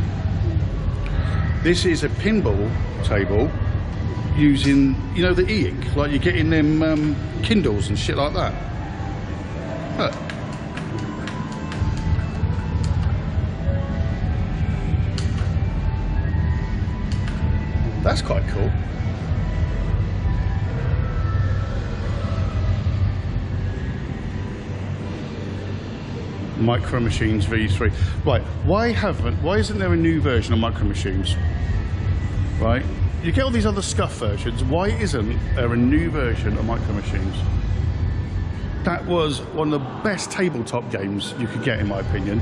[SPEAKER 3] This is a pinball table using, you know, the e-ink, like you get in them Kindles and shit like that. Look. That's quite cool. Micro Machines V3. Right, why isn't there a new version of Micro Machines? Right, you get all these other scuff versions, why isn't there a new version of Micro Machines? That was one of the best tabletop games you could get, in my opinion.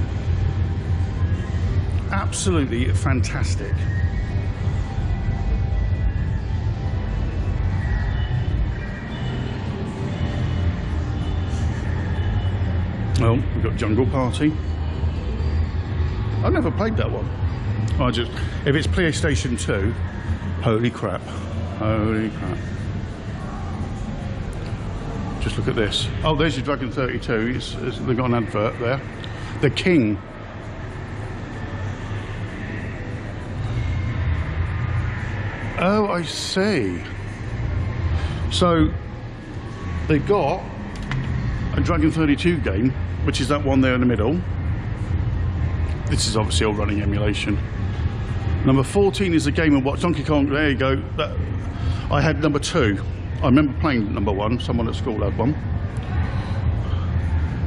[SPEAKER 3] Absolutely fantastic. Well, we've got Jungle Party. I've never played that one. If it's PlayStation 2, holy crap. Holy crap. Just look at this. Oh, there's your Dragon 32. They've got an advert there. The King. Oh, I see. So, they've got a Dragon 32 game, which is that one there in the middle. This is obviously all running emulation. Number 14 is a Game & Watch. Donkey Kong, there you go. I had number 2. I remember playing number 1. Someone at school had one.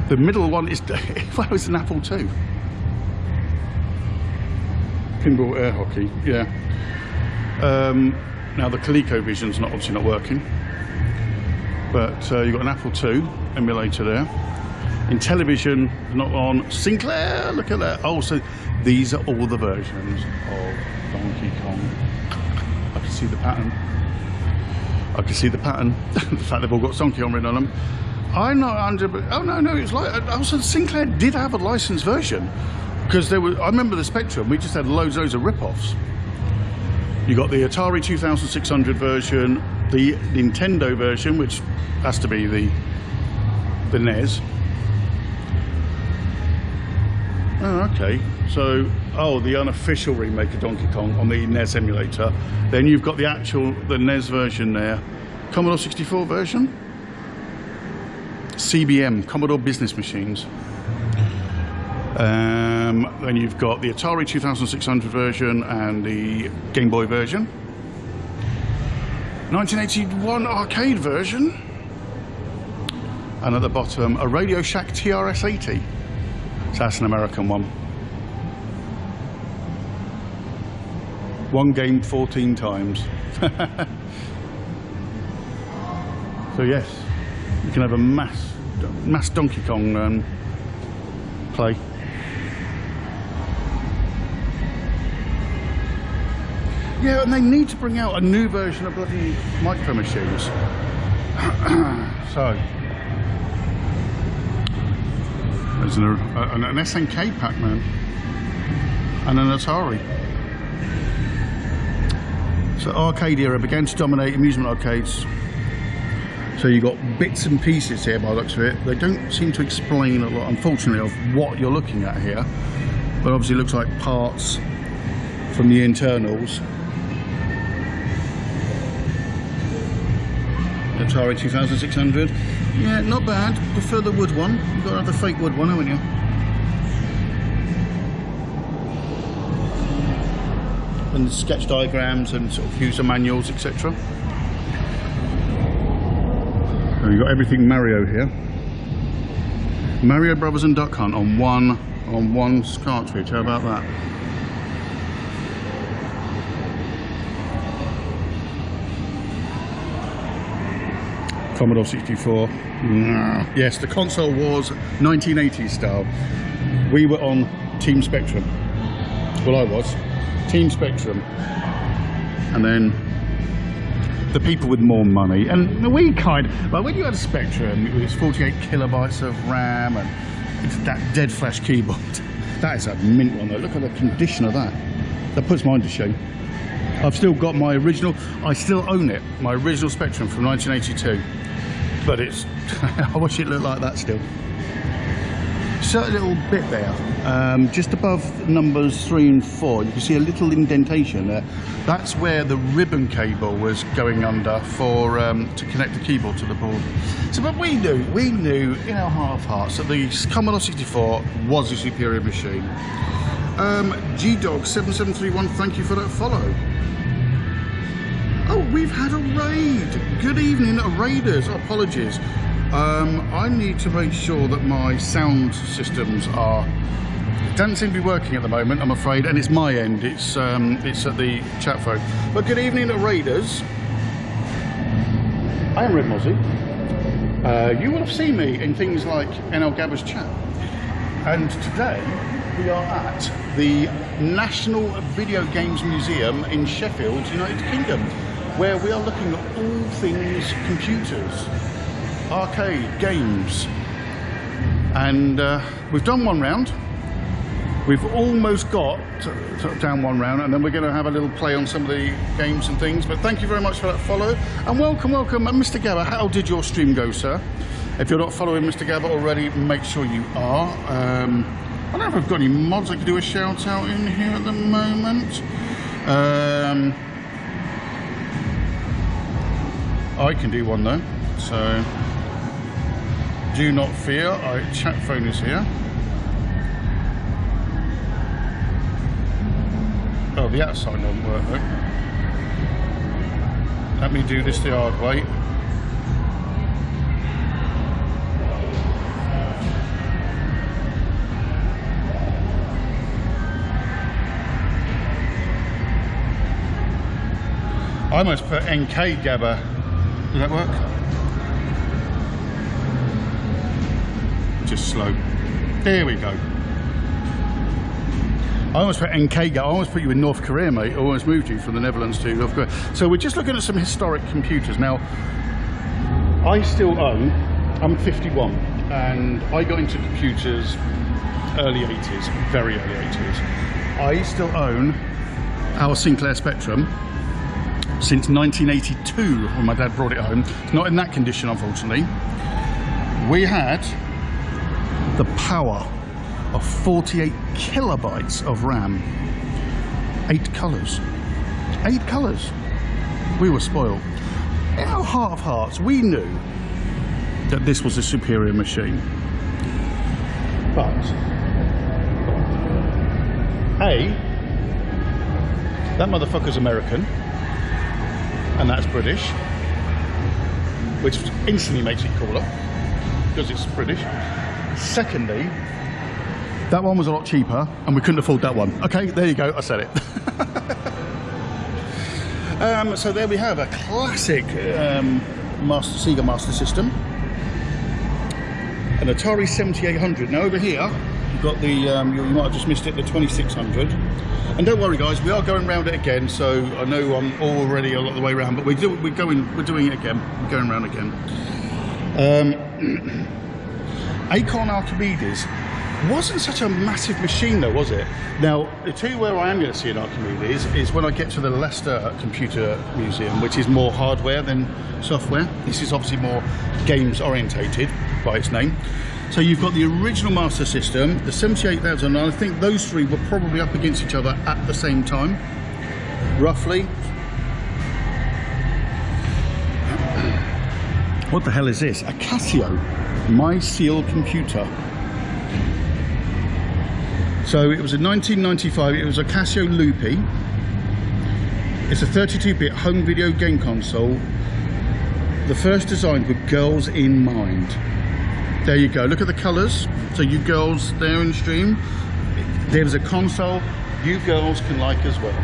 [SPEAKER 3] The middle one is, if I was an Apple II. Pinball air hockey, yeah. Now the ColecoVision's obviously not working, but you've got an Apple II emulator there. Intellivision not on. Sinclair, look at that. Oh, so these are all the versions of Donkey Kong. I can see the pattern. I can see the pattern. The fact they've all got Donkey Kong written on them. I'm not under. Oh no, it's like also Sinclair did have a licensed version, because there was. I remember the Spectrum. We just had loads of rip-offs. You got the Atari 2600 version, the Nintendo version, which has to be the NES. Oh, okay. So, the unofficial remake of Donkey Kong on the NES emulator. Then you've got the NES version there. Commodore 64 version. CBM, Commodore Business Machines. Then you've got the Atari 2600 version and the Game Boy version. 1981 arcade version. And at the bottom, a Radio Shack TRS-80. So that's an American one. One game 14 times. So yes, you can have a mass Donkey Kong play. Yeah, and they need to bring out a new version of bloody Micro Machines. So there's an SNK Pac-Man and an Atari. So arcade era began to dominate amusement arcades. So you got bits and pieces here by the looks of it. They don't seem to explain a lot, unfortunately, of what you're looking at here. But obviously it looks like parts from the internals. Atari 2600. Yeah, not bad. Prefer the wood one. You've got to have the fake wood one, haven't you? And the sketch diagrams and sort of user manuals, etc. So you've got everything Mario here. Mario Brothers and Duck Hunt on one cartridge. How about that? Commodore 64. Yes, the console was 1980s style. We were on Team Spectrum. Well, I was. Team Spectrum. And then the people with more money. And we well, when you had a Spectrum, it was 48 kilobytes of RAM and it's that dead flash keyboard. That is a mint one though. Look at the condition of that. That puts mine to shame. I've still got my original, I still own it, my original Spectrum from 1982. But it's, I wish it looked like that still. So a little bit there, just above numbers 3 and 4, you can see a little indentation there. That's where the ribbon cable was going under for to connect the keyboard to the board. So, but we knew in our heart of hearts that the Commodore 64 was a superior machine. GDog7731, thank you for that follow. Oh, we've had a raid. Good evening, raiders. Apologies. I need to make sure that my sound systems don't seem to be working at the moment, I'm afraid, and it's my end. It's at the chat phone. But good evening, raiders. I am Red Mozzie. You will have seen me in things like NL Gabba's chat. And today we are at the National Video Games Museum in Sheffield, United Kingdom, where we are looking at all things computers, arcade, games. And we've done one round. We've almost got down one round, and then we're going to have a little play on some of the games and things. But thank you very much for that follow. And welcome. And Mr. Gabba, how did your stream go, sir? If you're not following Mr. Gabba already, make sure you are. I don't know if I've got any mods I could do a shout out in here at the moment. I can do one though, so do not fear. Our chat phone is here. Oh, the outside doesn't work though. Let me do this the hard way. I almost put NK Gabba. Does that work? Just slow. There we go. I almost put NK Gabba. I almost put you in North Korea, mate. I almost moved you from the Netherlands to North Korea. So we're just looking at some historic computers. Now, I still own, I'm 51, and I got into computers early 80s, very early 80s. I still own our Sinclair Spectrum since 1982 when my dad brought it home. It's not in that condition, unfortunately. We had the power of 48 kilobytes of RAM, 8 colours. 8 colours. We were spoiled. In our heart of hearts, we knew that this was a superior machine. But that motherfucker's American, and that's British, which instantly makes it cooler because it's British. Secondly, that one was a lot cheaper and we couldn't afford that one. Okay, there you go, I said it. So there we have a classic Sega Master System, an Atari 7800. Now over here you've got the you might have just missed it, the 2600. And don't worry guys, we are going round it again, so I know I'm already a lot of the way around, but we're doing it again. We're going round again. Acorn Archimedes wasn't such a massive machine though, was it? Now, to tell you where I am going to see an Archimedes is when I get to the Leicester Computer Museum, which is more hardware than software. This is obviously more games orientated by its name. So you've got the original Master System, the 78,000, and I think those three were probably up against each other at the same time, roughly. What the hell is this? A Casio MySeal computer. So it was in 1995, it was a Casio Loopy. It's a 32-bit home video game console, the first designed with girls in mind. There you go, look at the colours. So you girls there in the stream, there's a console you girls can like as well.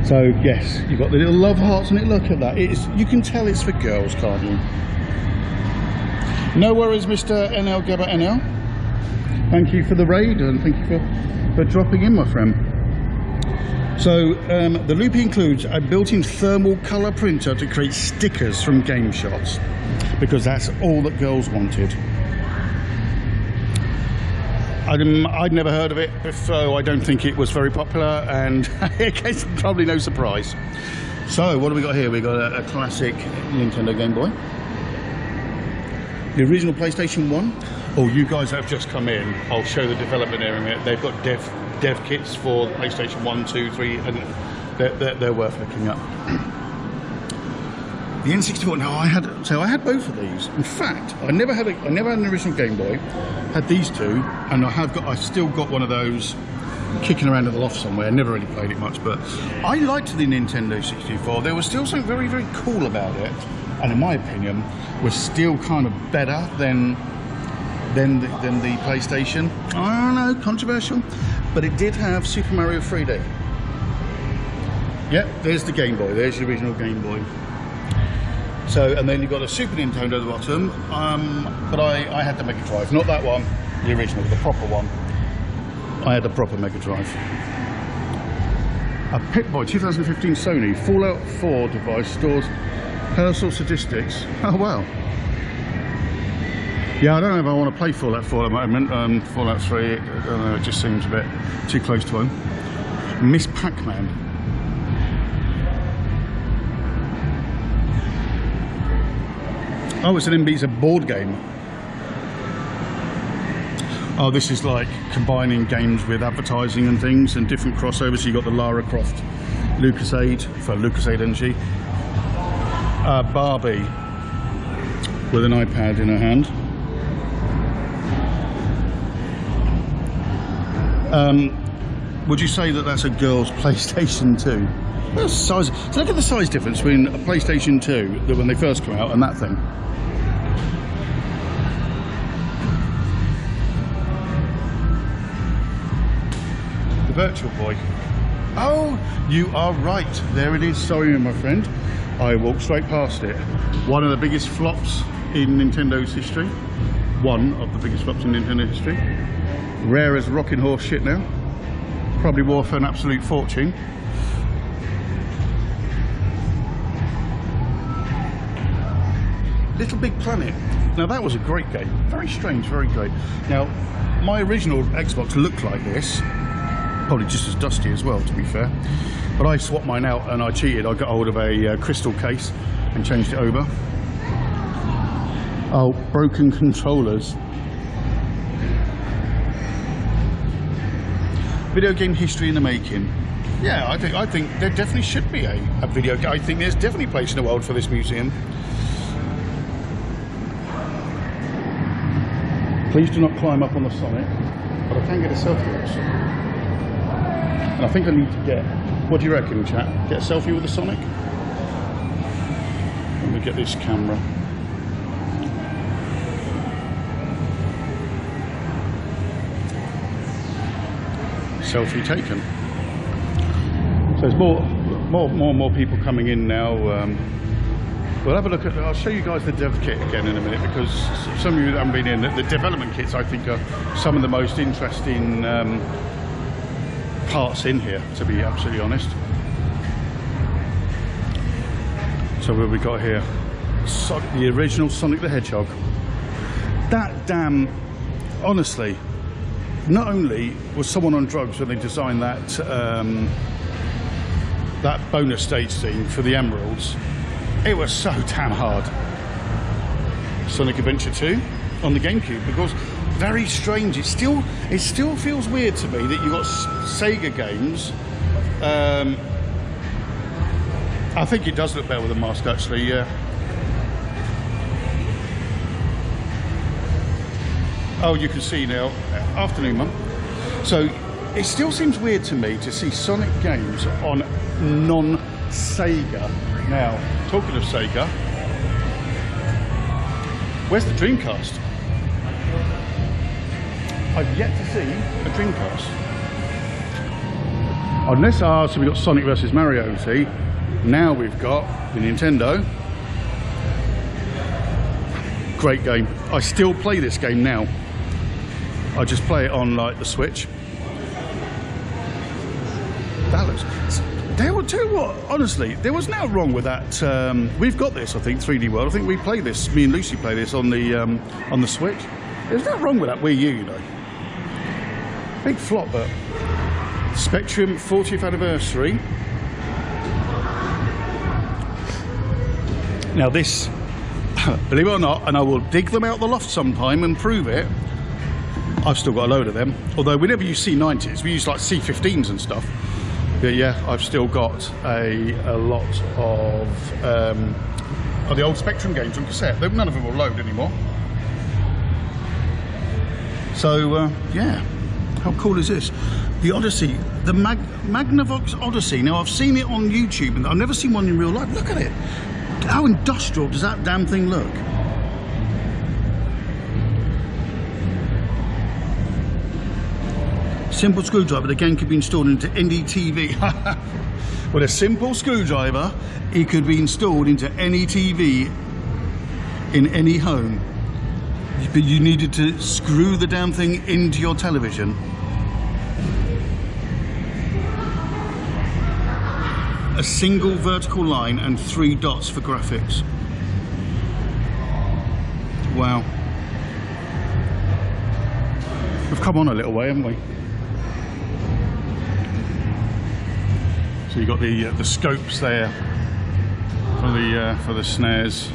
[SPEAKER 3] So yes, you've got the little love hearts on it, look at that. You can tell it's for girls, can't you? No worries, Mr. NL Gabba NL. Thank you for the raid and thank you for dropping in, my friend. So the Loopy includes a built-in thermal colour printer to create stickers from game shots, because that's all that girls wanted. I'd never heard of it, so I don't think it was very popular, and it's probably no surprise. So what do we got here? We got a classic Nintendo Game Boy, the original PlayStation 1. Oh, you guys have just come in. I'll show the development area in a minute. They've got dev kits for the PlayStation 1, 2, 3, and they're worth looking at. The N64. Now I had both of these. In fact, I never had an original Game Boy. Had these two, and I've still got one of those kicking around in the loft somewhere. Never really played it much, but I liked the Nintendo 64. There was still something very, very cool about it, and in my opinion, was still kind of better than the PlayStation. I don't know, controversial, but it did have Super Mario 3D. Yep, there's the Game Boy. There's the original Game Boy. So, and then you've got a Super Nintendo at the bottom, but I had the Mega Drive, not that one, the original, the proper one. I had the proper Mega Drive. A Pip-Boy 2015 Sony Fallout 4 device stores personal statistics. Oh wow. Yeah, I don't know if I want to play Fallout 4 at the moment. Fallout 3, I don't know, it just seems a bit too close to home. Miss Pac-Man. Oh, it's a board game. Oh, this is like combining games with advertising and things and different crossovers. You got the Lara Croft Lucasade for Lucasade Energy. Barbie with an iPad in her hand. Would you say that that's a girl's PlayStation 2? That's size. So look at the size difference between a PlayStation 2 that when they first come out and that thing. the Virtual Boy. Oh, you are right. There it is. Sorry, my friend. I walked straight past it. One of the biggest flops in Nintendo's history. One of the biggest flops in Nintendo history. Rare as rocking horse shit now. Probably wore for an absolute fortune. Little Big Planet. Now that was a great game. Very strange, very great. Now, my original Xbox looked like this. Probably just as dusty as well, to be fair. But I swapped mine out and I cheated. I got hold of a crystal case and changed it over. Oh, broken controllers. Video game history in the making. Yeah, I think there definitely should be a video game. I think there's definitely a place in the world for this museum. Please do not climb up on the Sonic, but I can get a selfie with the Sonic. And I think I need to get, what do you reckon, chat? Get a selfie with the Sonic? Let me get this camera. Selfie taken. So there's more people coming in now. We'll have a look at, I'll show you guys the dev kit again in a minute, because some of you that haven't been in, the development kits I think are some of the most interesting parts in here, to be absolutely honest. So what have we got here? The original Sonic the Hedgehog. That damn, honestly, not only was someone on drugs when they designed that that bonus stage scene for the Emeralds, it was so damn hard. Sonic Adventure 2 on the GameCube, because very strange. It still feels weird to me that you got Sega games. I think it does look better with a mask, actually. Yeah. Oh, you can see now. Afternoon, Mum. So it still seems weird to me to see Sonic games on non-Sega. Now, talking of Sega, where's the Dreamcast? I've yet to see a Dreamcast. Unless, so we've got Sonic vs Mario, see? Now we've got the Nintendo. Great game. I still play this game now. I just play it on like the Switch. That looks... Tell you what, honestly, there was nothing wrong with that. We've got this, I think, 3D World. I think we play this, me and Lucy play this on the Switch. There's nothing wrong with that Wii U, you know. Big flop, but Spectrum 40th anniversary. Now this, believe it or not, and I will dig them out the loft sometime and prove it, I've still got a load of them. Although we never use C90s, we use like C15s and stuff. But yeah, I've still got a lot of the old Spectrum games on cassette. None of them will load anymore. So yeah, how cool is this? The Odyssey, the Magnavox Odyssey. Now I've seen it on YouTube, and I've never seen one in real life. Look at it. How industrial does that damn thing look? Simple screwdriver, the game could be installed into any TV. With a simple screwdriver, it could be installed into any TV in any home. But you needed to screw the damn thing into your television. A single vertical line and 3 dots for graphics. Wow. We've come on a little way, haven't we? So you've got the scopes there for the SNES,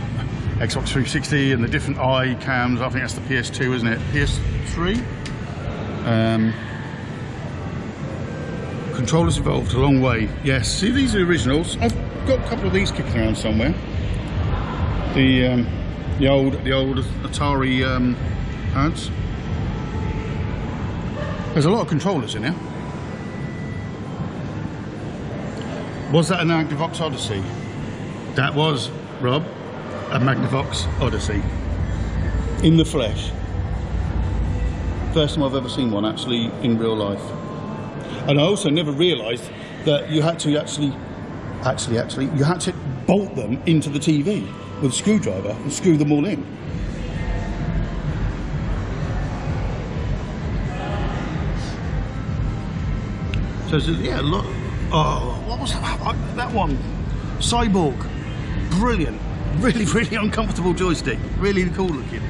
[SPEAKER 3] Xbox 360, and the different eye cams. I think that's the PS2, isn't it? PS3. Controllers evolved a long way. Yes, see, these are originals. I've got a couple of these kicking around somewhere. The old Atari pads. There's a lot of controllers in here. Was that a Magnavox Odyssey? That was, Rob, a Magnavox Odyssey. In the flesh. First time I've ever seen one actually in real life. And I also never realised that you had to actually you had to bolt them into the TV with a screwdriver and screw them all in. So yeah, look. Oh, what was that one? Cyborg, brilliant. Really, really uncomfortable joystick. Really cool looking.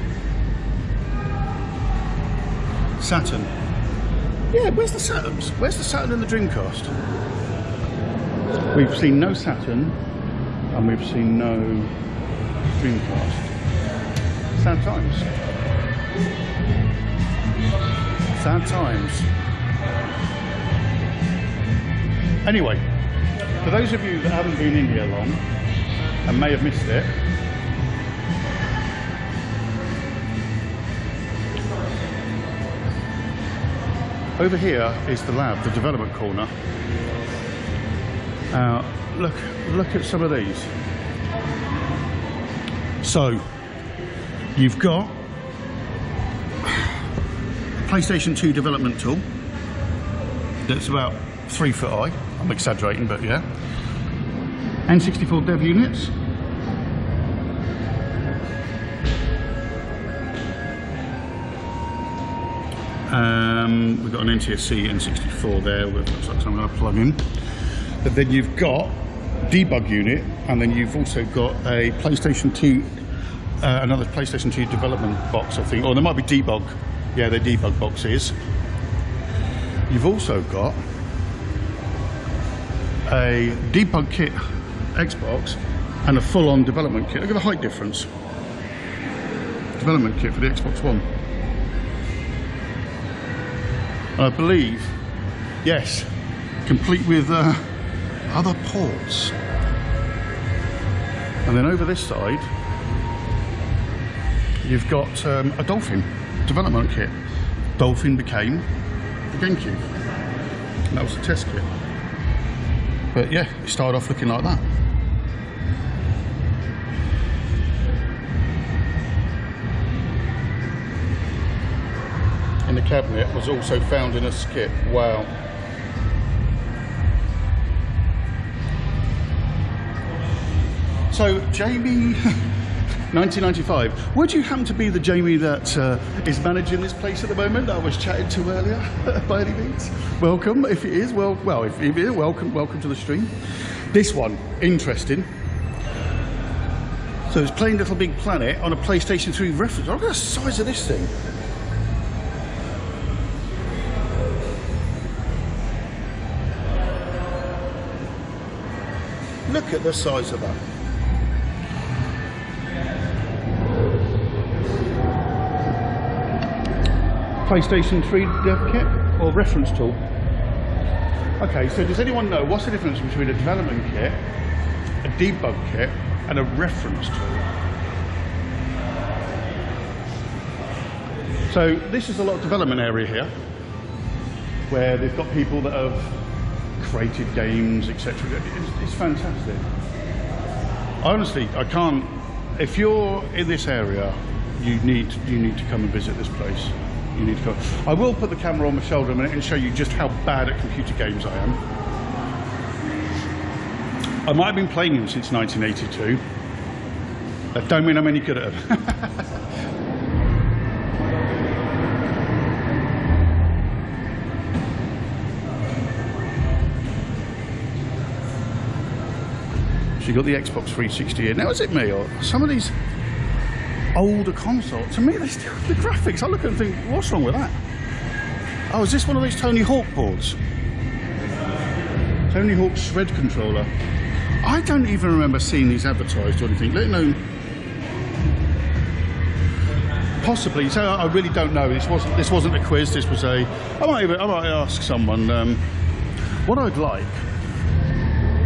[SPEAKER 3] Saturn. Yeah, where's the Saturns? Where's the Saturn and the Dreamcast? We've seen no Saturn, and we've seen no Dreamcast. Sad times. Sad times. Anyway, for those of you that haven't been in here long and may have missed it, over here is the lab, the development corner. Look at some of these. So, you've got a PlayStation 2 development tool that's about 3 foot high. I'm exaggerating, but yeah. N64 dev units. We've got an NTSC N64 there, which looks like something I'm going to plug in. But then you've got debug unit, and then you've also got a PlayStation 2, another PlayStation 2 development box, I think, or there might be debug. Yeah, they're debug boxes. You've also got a debug kit Xbox and a full-on development kit. Look at the height difference. Development kit for the Xbox One. And I believe, yes, complete with other ports. And then over this side, you've got a Dolphin development kit. Dolphin became the GameCube. And that was a test kit. But yeah, it started off looking like that. In the cabinet was also found in a skip. Wow. So Jamie, 1995. Would you happen to be the Jamie that is managing this place at the moment that I was chatting to earlier, by any means? Welcome, if it is. Well, if it is, welcome to the stream. This one, interesting. So it's playing Little Big Planet on a PlayStation 3 reference. Look at the size of this thing. Look at the size of that. PlayStation 3 dev kit or reference tool. Okay, so does anyone know what's the difference between a development kit, a debug kit, and a reference tool? So this is a lot of development area here, where they've got people that have created games, etc. It's fantastic. Honestly, I can't. If you're in this area, you need to come and visit this place. You need to come. I will put the camera on my shoulder a minute and show you just how bad at computer games I am. I might have been playing them since 1982. That don't mean I'm any good at them. So you got the Xbox 360 here. Now is it me or some of these older consoles? To me, they still the graphics. I look at them and think, what's wrong with that? Oh, is this one of these Tony Hawk boards? Tony Hawk Shred controller. I don't even remember seeing these advertised or anything. Let alone possibly. So I really don't know. This wasn't a quiz. This was a. I might ask someone what I'd like.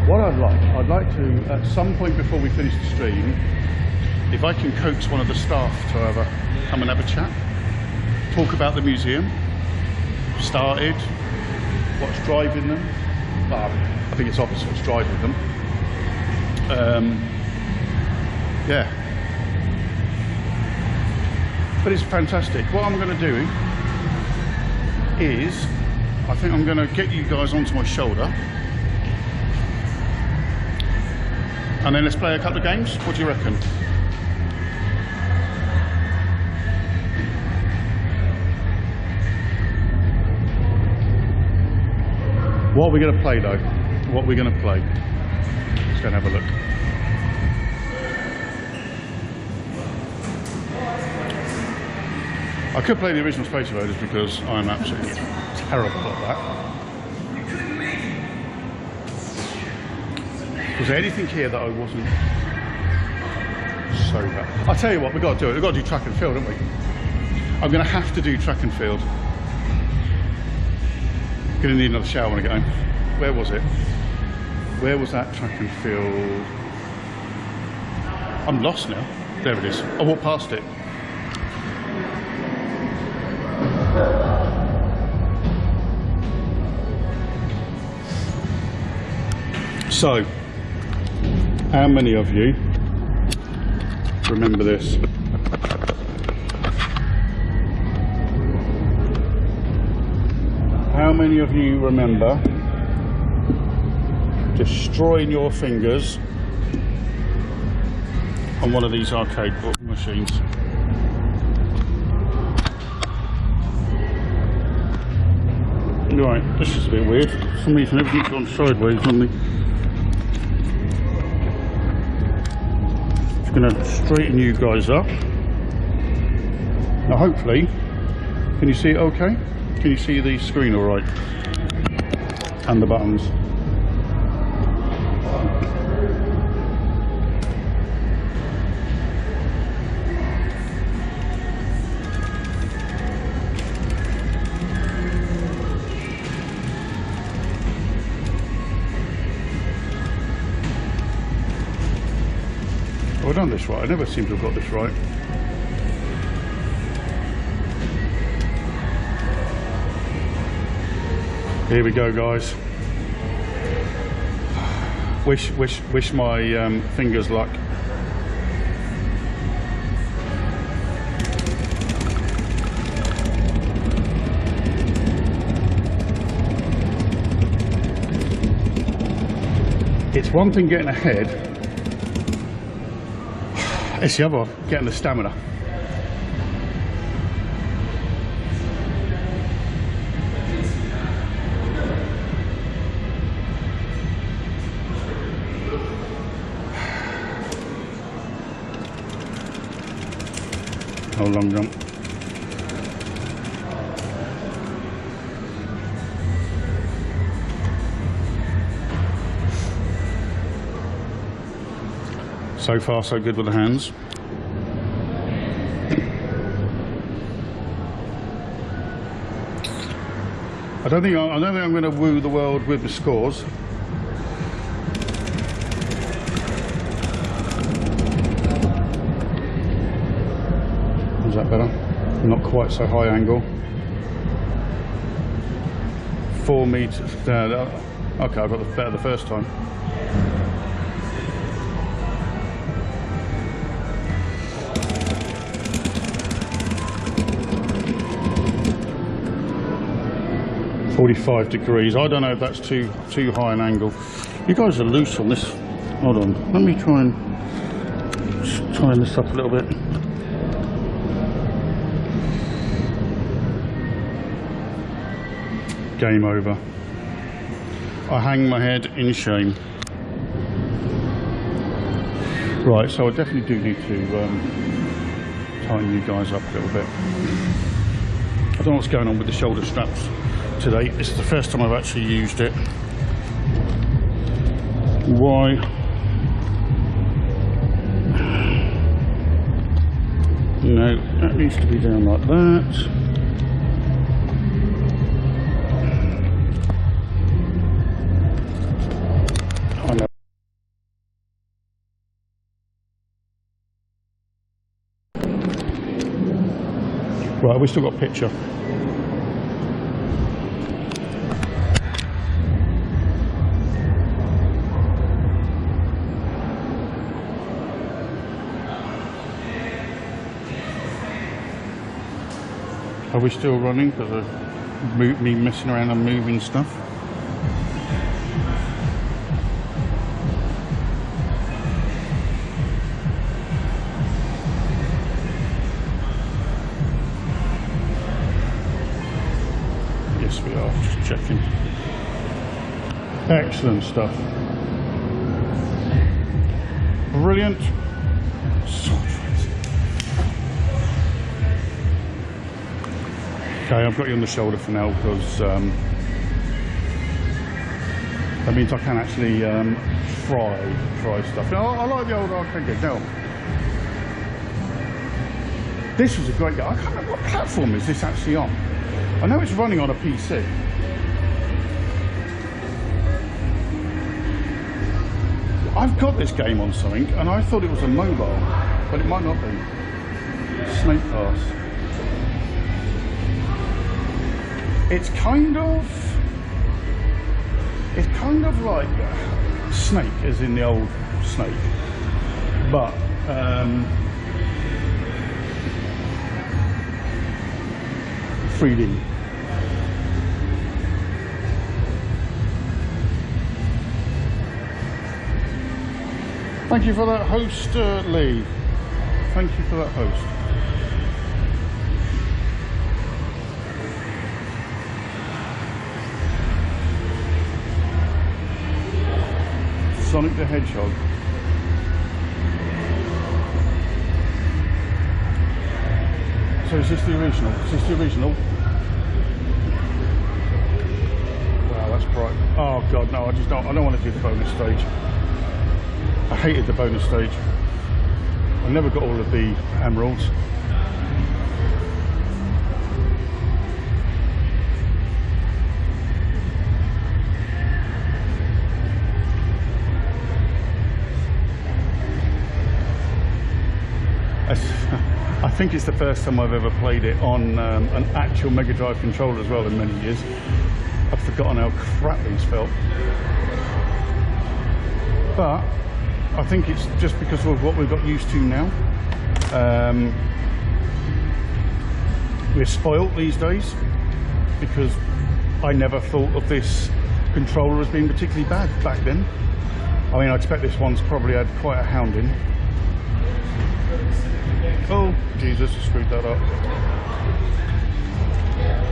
[SPEAKER 3] I'd like to at some point before we finish the stream, if I can coax one of the staff to come and have a chat, talk about the museum, started, what's driving them. Well, I think it's obvious what's driving them. Yeah. But it's fantastic. What I'm going to do is I think I'm going to get you guys onto my shoulder. And then let's play a couple of games. What do you reckon? What are we going to play though? What are we going to play? Let's go and have a look. I could play the original Space Invaders because I'm absolutely terrible at that. Was there anything here that I wasn't so bad? I'll tell you what, we've got to do it. We've got to do track and field, haven't we? I'm going to have to do track and field. Going to need another shower when I get home. Where was it? Where was that track and field? I'm lost now. There it is. I walked past it. So, how many of you remember this? How many of you remember destroying your fingers on one of these arcade book machines? Right, this is a bit weird. For some reason everything's gone sideways on me. Just going to straighten you guys up. Now hopefully, can you see it okay? Can you see the screen all right? And the buttons? Have I done this right? I never seem to have got this right. Here we go, guys. Wish my fingers luck. It's one thing getting ahead, it's the other, getting the stamina. Oh, long jump. So far, so good with the hands. I don't think I'm going to woo the world with the scores. Is that better? Not quite so high angle. 4 meters. Okay, I got the better the first time. $45. I don't know if that's too high an angle. You guys are loose on this. Hold on. Let me try and tighten this up a little bit. Game over. I hang my head in shame. Right, so I definitely do need to tighten you guys up a little bit. I don't know what's going on with the shoulder straps today. This is the first time I've actually used it. Why? No, that needs to be down like that. I know. Right, we still got picture. Are we still running? Because me messing around and moving stuff. Yes, we are. Just checking. Excellent stuff. Brilliant. Okay, I've got you on the shoulder for now because that means I can actually fry stuff. I like the old arcade game. Now, this was a great game. I can't remember what platform is this actually on. I know it's running on a PC. I've got this game on something and I thought it was a mobile, but it might not be. Snake Pass. It's kind of like Snake, as in the old Snake, but 3D. Thank you for that host, Lee. Thank you for that host. Sonic the Hedgehog. So is this the original? Is this the original? Wow, that's bright. Oh god, no, I don't want to do the bonus stage. I hated the bonus stage. I never got all of the emeralds. I think it's the first time I've ever played it on an actual Mega Drive controller as well in many years. I've forgotten how crap these felt. But I think it's just because of what we've got used to now. We're spoilt these days because I never thought of this controller as being particularly bad back then. I mean, I expect this one's probably had quite a hounding. Oh, Jesus, I screwed that up.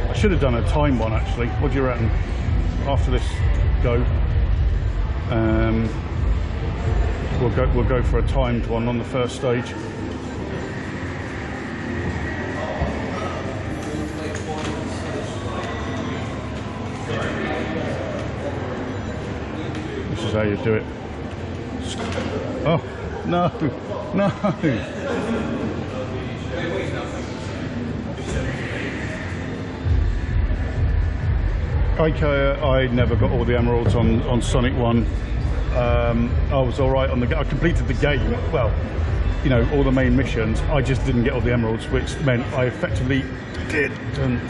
[SPEAKER 3] I should have done a time one actually. What do you reckon? After this go, we'll go for a timed one on the first stage. This is how you do it. Oh, no, no. Okay, I never got all the emeralds on Sonic 1. I was alright on the game. I completed the game, well, you know, all the main missions. I just didn't get all the emeralds, which meant I effectively didn't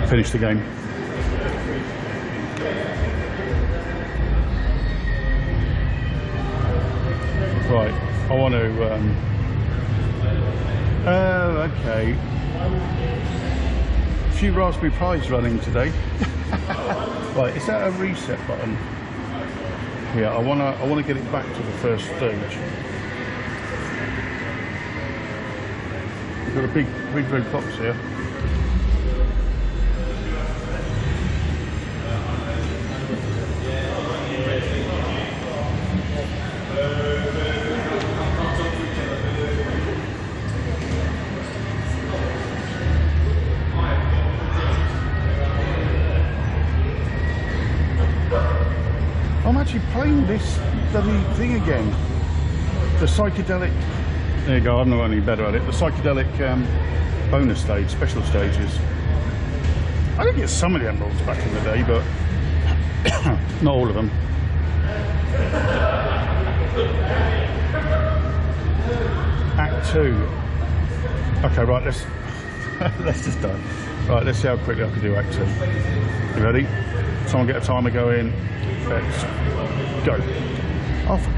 [SPEAKER 3] finish the game. Right, I want to, okay. A few Raspberry Pis running today. Right, is that a reset button? Yeah, I wanna get it back to the first stage. We've got a big red box here. I'm actually playing this bloody thing again. The psychedelic. There you go. I'm not any better at it. The psychedelic bonus stage, special stages. I did get some of the emeralds back in the day, but not all of them. Act 2. Okay, right. Let's just done. Right. Let's see how quickly I can do Act 2. You ready? Someone get a timer going. Let's go. Oh, fuck.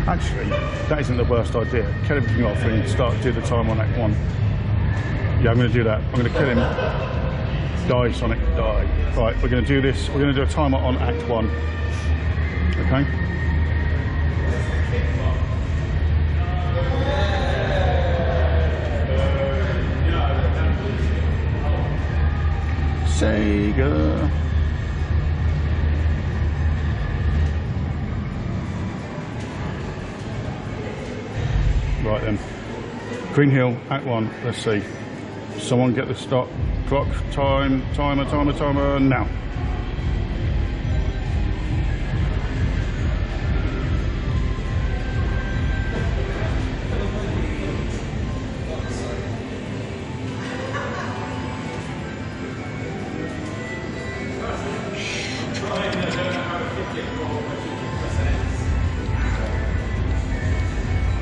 [SPEAKER 3] Actually, that isn't the worst idea. Cut everything off and do the time on Act 1. Yeah, I'm going to do that. I'm going to kill him. Die, Sonic, die. Right, we're going to do this. We're going to do a timer on Act 1. Okay? Sega. Right then. Green Hill, Act 1. Let's see. Someone get the stop. Clock, timer, now.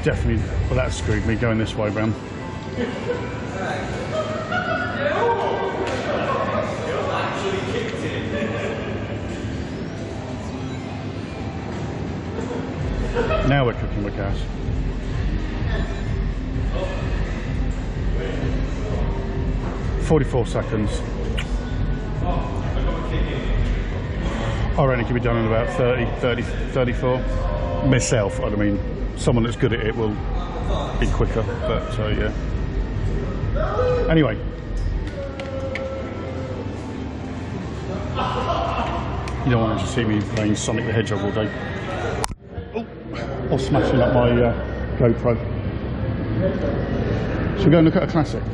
[SPEAKER 3] Definitely, well that screwed me going this way round. Now we're cooking with gas. "44 seconds. I reckon it can be done in about 30, 34. Myself, I mean, someone that's good at it will be quicker, but yeah. Anyway. You don't want to see me playing Sonic the Hedgehog all day. Or smashing up my GoPro. Should we go and look at a classic?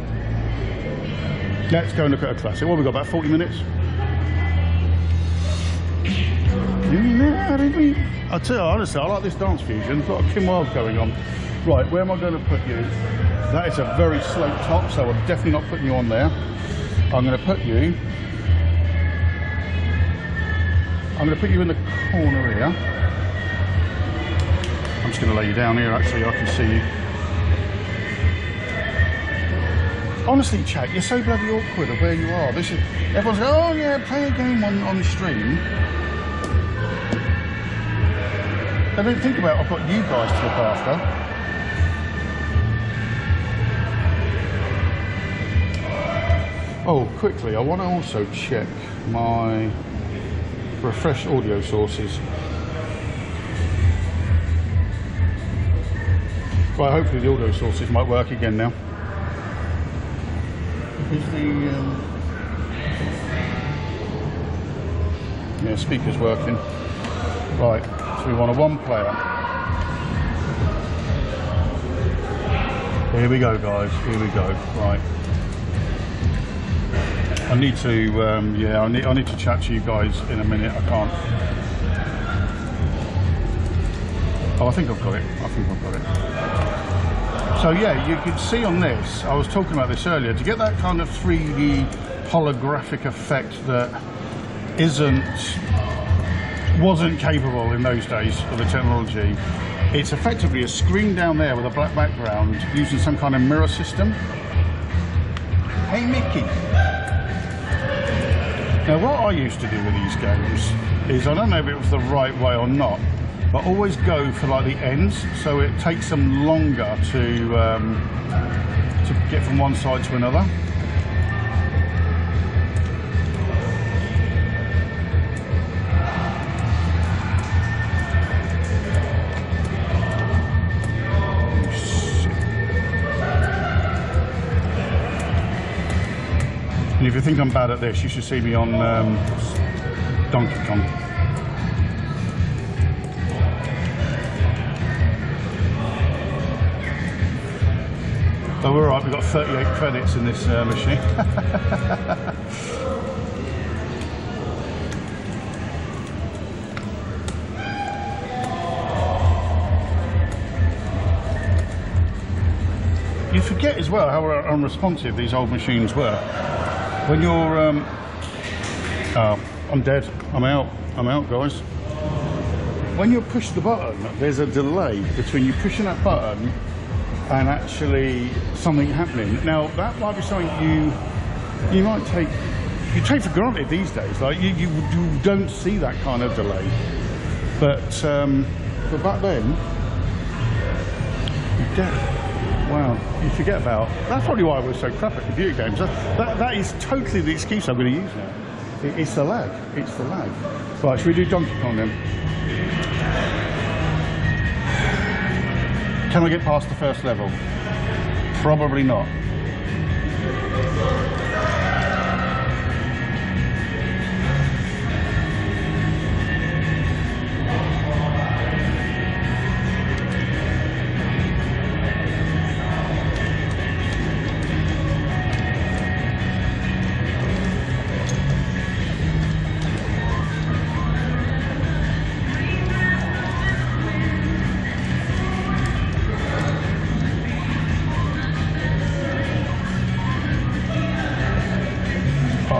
[SPEAKER 3] Let's go and look at a classic. What have we got, about 40 minutes? I'll tell you honestly, I like this dance fusion. It's got a Kim Wilde going on. Right, where am I going to put you? That is a very slope top, so I'm definitely not putting you on there. I'm going to put you in the corner here. I'm just going to lay you down here, actually, I can see you. Honestly, chat, you're so bloody awkward of where you are. This is, everyone's going, oh yeah, play a game on stream. They don't think about, I've got you guys to look after. Oh, quickly, I want to also check my refresh audio sources. Right, hopefully the audio sources might work again now. Is the yeah, speaker's working. Right, so we want a one player. Here we go, guys. Here we go. Right. I need to yeah, I need to chat to you guys in a minute. I can't. Oh, I think I've got it. I think I've got it. So yeah, you can see on this, I was talking about this earlier, to get that kind of 3D holographic effect that wasn't capable in those days of the technology. It's effectively a screen down there with a black background using some kind of mirror system. Hey Mickey. Now what I used to do with these games is, I don't know if it was the right way or not, but always go for like the ends, so it takes them longer to get from one side to another. And if you think I'm bad at this, you should see me on Donkey Kong. But we're alright, we've got 38 credits in this machine. You forget as well how unresponsive these old machines were. When you're, oh, I'm dead, I'm out, guys. When you push the button, there's a delay between you pushing that button and actually something happening. Now, that might be something you might take for granted these days. Like, you don't see that kind of delay. But back then, you're dead. wow, you forget about. That's probably why I was so crap at computer games. That is totally the excuse I'm going to use now. It's the lag. It's the lag. Right, should we do Donkey Kong then? Can I get past the first level? Probably not.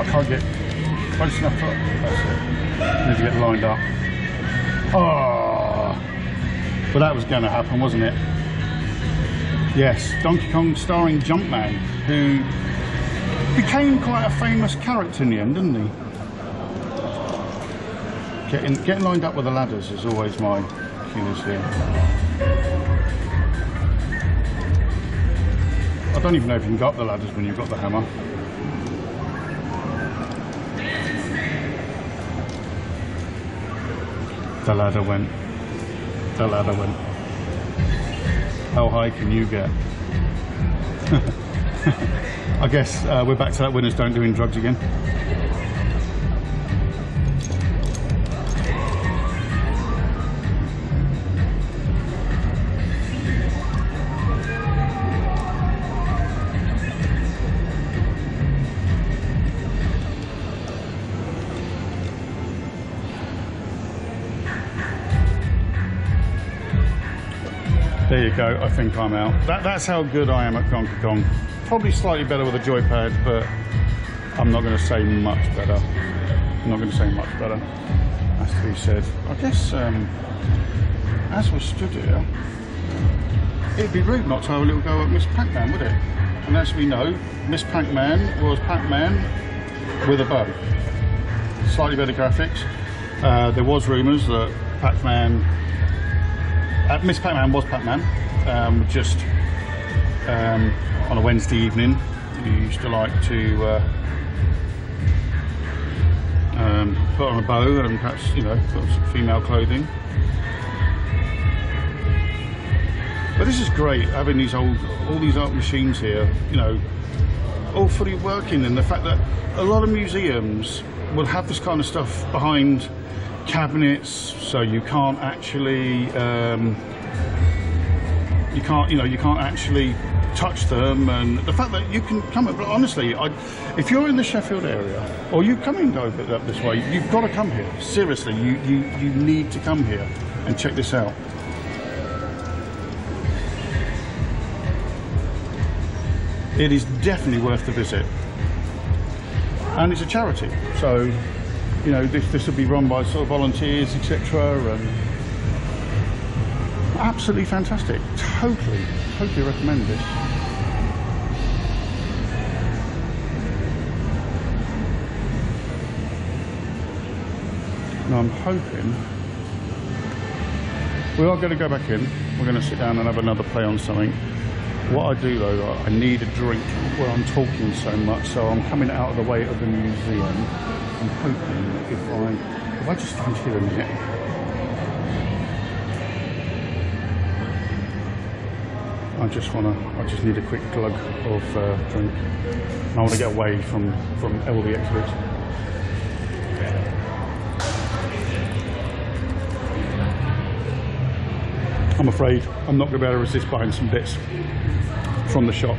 [SPEAKER 3] Can't get close enough to it. That's it. Need to get lined up. Oh, but that was going to happen, wasn't it? Yes, Donkey Kong starring Jumpman, who became quite a famous character in the end, didn't he? Getting lined up with the ladders is always my Achilles heel. I don't even know if you can go up the ladders when you've got the hammer. The ladder went. The ladder went. How high can you get? I guess we're back to that winners don't doing drugs again. There you go, I think I'm out. That's how good I am at Donkey Kong. Probably slightly better with a joypad, but I'm not going to say much better. I'm not going to say much better, has to be said. I guess, as we stood here, it'd be rude not to have a little go at Miss Pac-Man, would it? And as we know, Miss Pac-Man was Pac-Man with a bow. Slightly better graphics. There was rumours that Pac-Man... Miss Pac-Man was Pac-Man, just on a Wednesday evening. He used to like to put on a bow and perhaps, you know, put on some female clothing. But this is great, having these all these art machines here, you know, all fully working, and the fact that a lot of museums will have this kind of stuff behind cabinets, so you can't actually you can't actually touch them, and the fact that you can come. But honestly, if you're in the Sheffield area or you come and go up this way, you've got to come here. Seriously, you need to come here and check this out. It is definitely worth the visit, and it's a charity, so you know this will be run by sort of volunteers, etc. And absolutely fantastic. Totally recommend this. Now I'm hoping we are going to go back in. We're going to sit down and have another play on something. What I do though, I need a drink where I'm talking so much, so I'm coming out of the way of the museum. I'm hoping if I just stand here a minute. I just need a quick glug of drink. And I want to get away from all the exhibits. I'm afraid I'm not going to be able to resist buying some bits from the shop.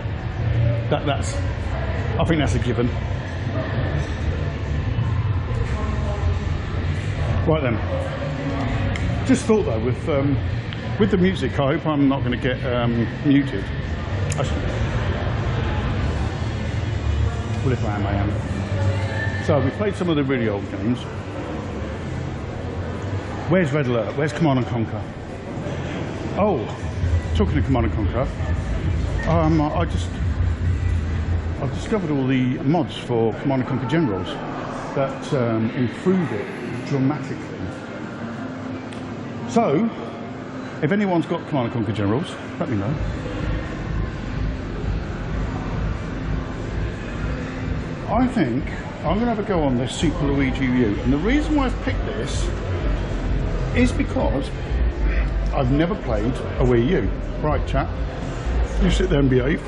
[SPEAKER 3] I think that's a given. Right then. Just thought though, with the music, I hope I'm not going to get muted. Well, if I am. So we played some of the really old games. Where's Red Alert? Where's Command and Conquer? Oh, talking of Command and Conquer, I've discovered all the mods for Command and Conquer Generals that improve it dramatically. So, if anyone's got Command and Conquer Generals, let me know. I think I'm going to have a go on this Super Luigi U. And the reason why I've picked this is because I've never played a Wii U. Right, chap, you sit there and behave.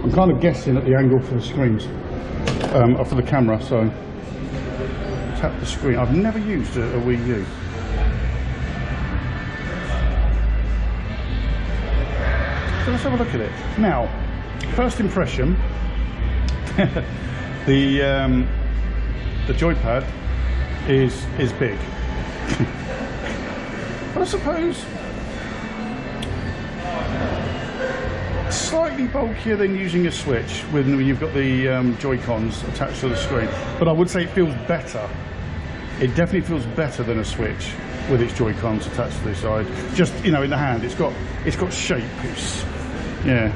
[SPEAKER 3] I'm kind of guessing at the angle for the screens, for the camera, so tap the screen. I've never used a Wii U. So let's have a look at it. Now, first impression, the joypad is big. But I suppose slightly bulkier than using a Switch when you've got the Joy-Cons attached to the screen. But I would say it feels better. It definitely feels better than a Switch with its Joy-Cons attached to the side. Just, you know, in the hand, it's got shape. Yeah.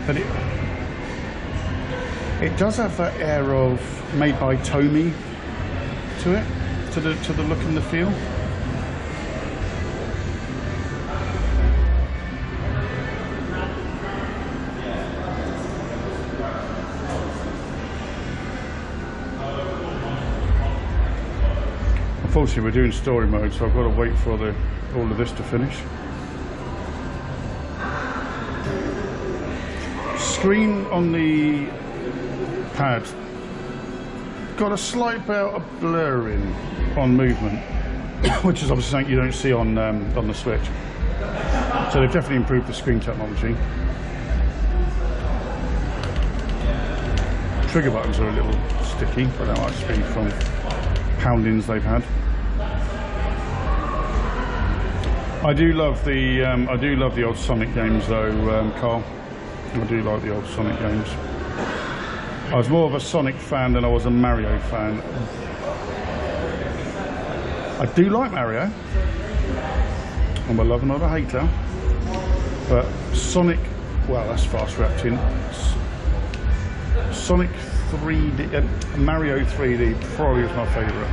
[SPEAKER 3] But it does have that air of made by Tomy to it, to the look and the feel. Unfortunately, we're doing story mode, so I've got to wait for all of this to finish. Screen on the pad got a slight bit of blurring on movement, which is obviously something you don't see on the Switch. So they've definitely improved the screen technology. Trigger buttons are a little sticky, but that might just be from poundings they've had. I do love the old Sonic games though, Carl. I do like the old Sonic games. I was more of a Sonic fan than I was a Mario fan. I do like Mario. I'm a lover, not a hater. But Sonic, well, that's fast reacting. Sonic 3D, Mario 3D probably was my favourite.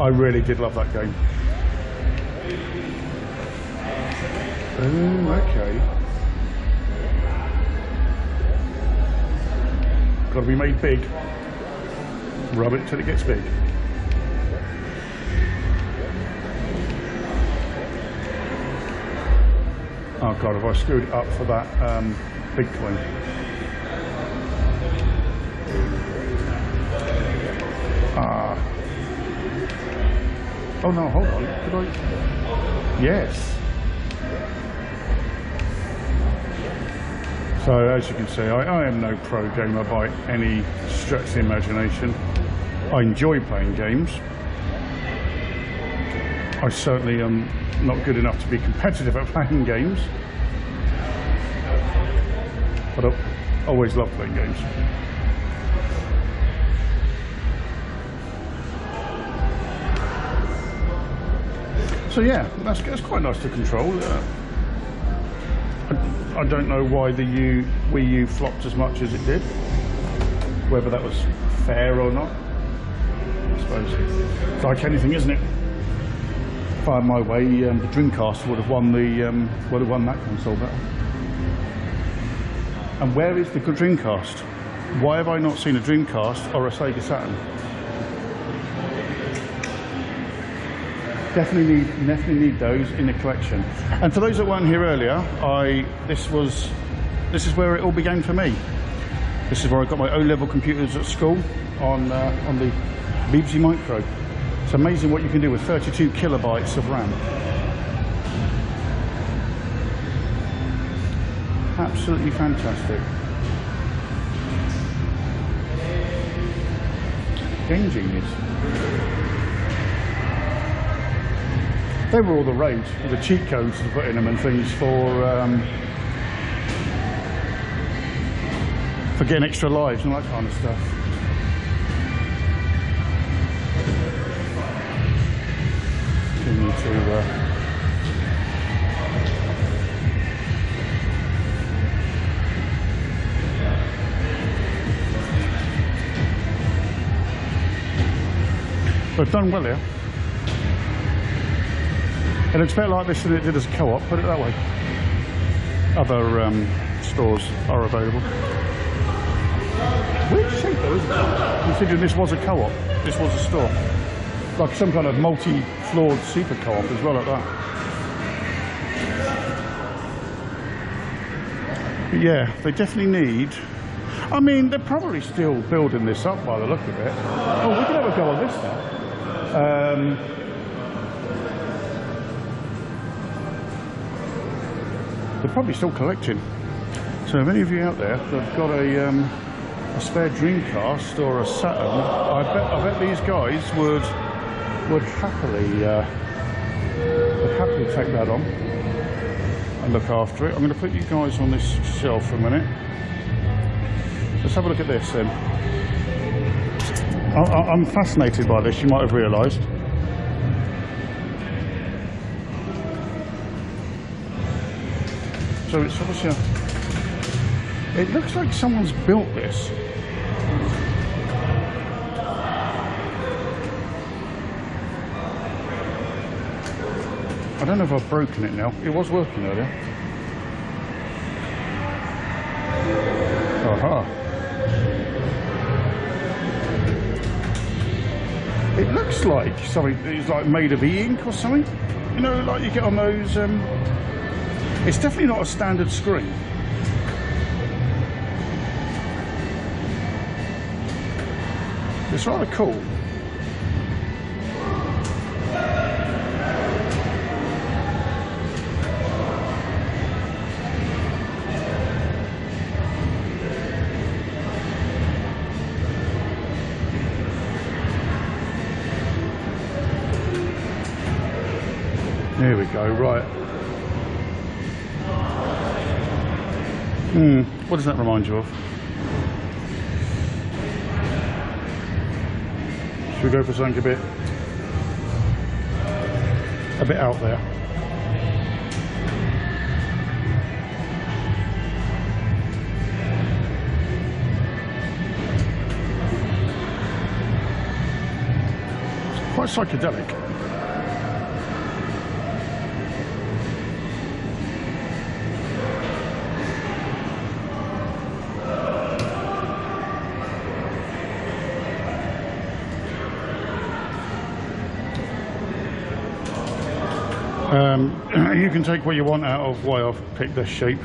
[SPEAKER 3] I really did love that game. Oh, okay. Got to be made big. Rub it till it gets big. Oh God, have I screwed it up for that big coin? Oh no, hold on. Could I? Yes. So as you can see, I am no pro gamer by any stretch of the imagination. I enjoy playing games. I certainly am not good enough to be competitive at playing games, but I always love playing games. So yeah, that's quite nice to control. I don't know why the Wii U flopped as much as it did, whether that was fair or not. I suppose it's like anything, isn't it? If I had my way, the Dreamcast would have won that console battle. And where is the Dreamcast? Why have I not seen a Dreamcast or a Sega Saturn? Definitely need those in the collection. And for those that weren't here earlier, this is where it all began for me. This is where I got my O-level computers at school on the BBC Micro. It's amazing what you can do with 32 kilobytes of RAM. Absolutely fantastic. Game genius. They were all the rage, with the cheat codes to put in them and things for getting extra lives and all that kind of stuff. Continue to They've done well here. It looks better like this than it did as a co-op, put it that way. Other stores are available. Weird shape though, isn't it? Considering this was a co-op, this was a store. Like some kind of multi-floored super co-op as well at that. But yeah, they definitely need... I mean, they're probably still building this up by the look of it. Oh, we can have a go on this now. They're probably still collecting. So if any of you out there have got a spare Dreamcast or a Saturn, I bet these guys would happily take that on and look after it. I'm going to put you guys on this shelf for a minute. Let's have a look at this then. I'm fascinated by this, you might have realised. So it's obviously it looks like someone's built this. I don't know if I've broken it now. It was working earlier. Aha. It looks like something that's like made of e-ink or something. You know, like you get on those... It's definitely not a standard screen. It's rather cool. There we go, right. What does that remind you of? Should we go for something a bit out there? It's quite psychedelic. You can take what you want out of why I've picked this shape.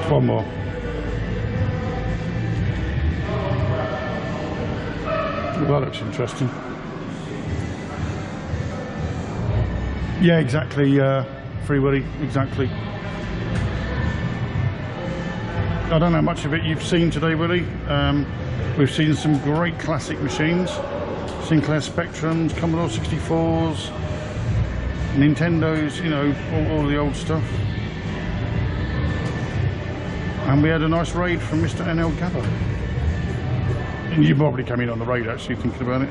[SPEAKER 3] One more. Well, that looks interesting. Yeah, exactly, Free Willy, exactly. I don't know how much of it you've seen today, Willie. We've seen some great classic machines. Sinclair Spectrums, Commodore 64s, Nintendos, you know, all the old stuff. And we had a nice raid from Mr. NL Gabba. And you probably came in on the raid actually, thinking about it.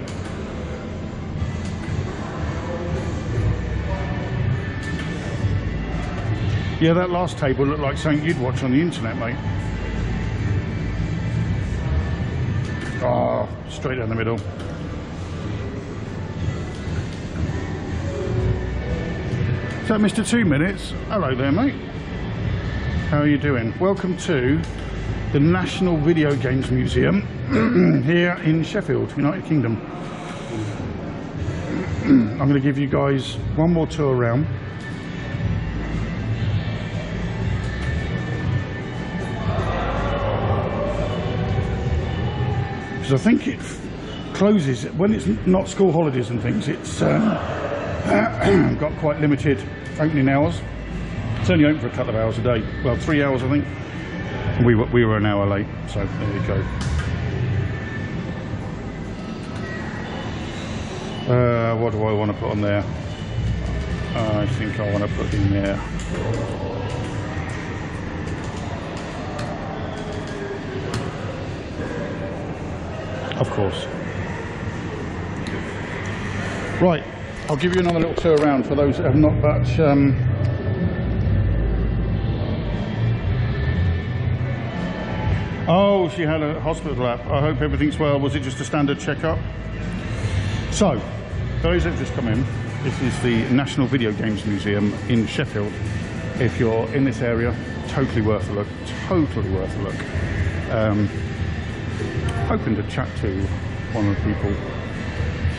[SPEAKER 3] Yeah, that last table looked like something you'd watch on the internet, mate. Oh, straight down the middle. Is that Mr. 2 Minutes? Hello there, mate. How are you doing? Welcome to the National Video Games Museum here in Sheffield, United Kingdom. I'm going to give you guys one more tour around. Because I think it closes when it's not school holidays and things. It's got quite limited opening hours. It's only open for a couple of hours a day. Well, 3 hours I think. We were an hour late, so there you go. What do I want to put on there? I think I want to put in there. Of course. Right, I'll give you another little tour around for those that have not much. Oh, she had a hospital app. I hope everything's well. Was it just a standard checkup? So, those that have just come in, this is the National Video Games Museum in Sheffield. If you're in this area, totally worth a look. Totally worth a look. Hoping to chat to one of the people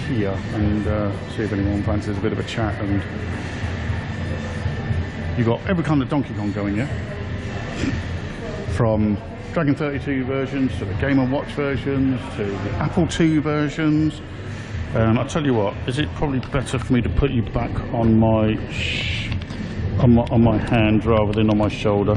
[SPEAKER 3] here and see if anyone fancies a bit of a chat. And you've got every kind of Donkey Kong going, yeah? From Dragon 32 versions to the Game & Watch versions to the Apple II versions. I'll tell you what, is it probably better for me to put you back on my hand rather than on my shoulder?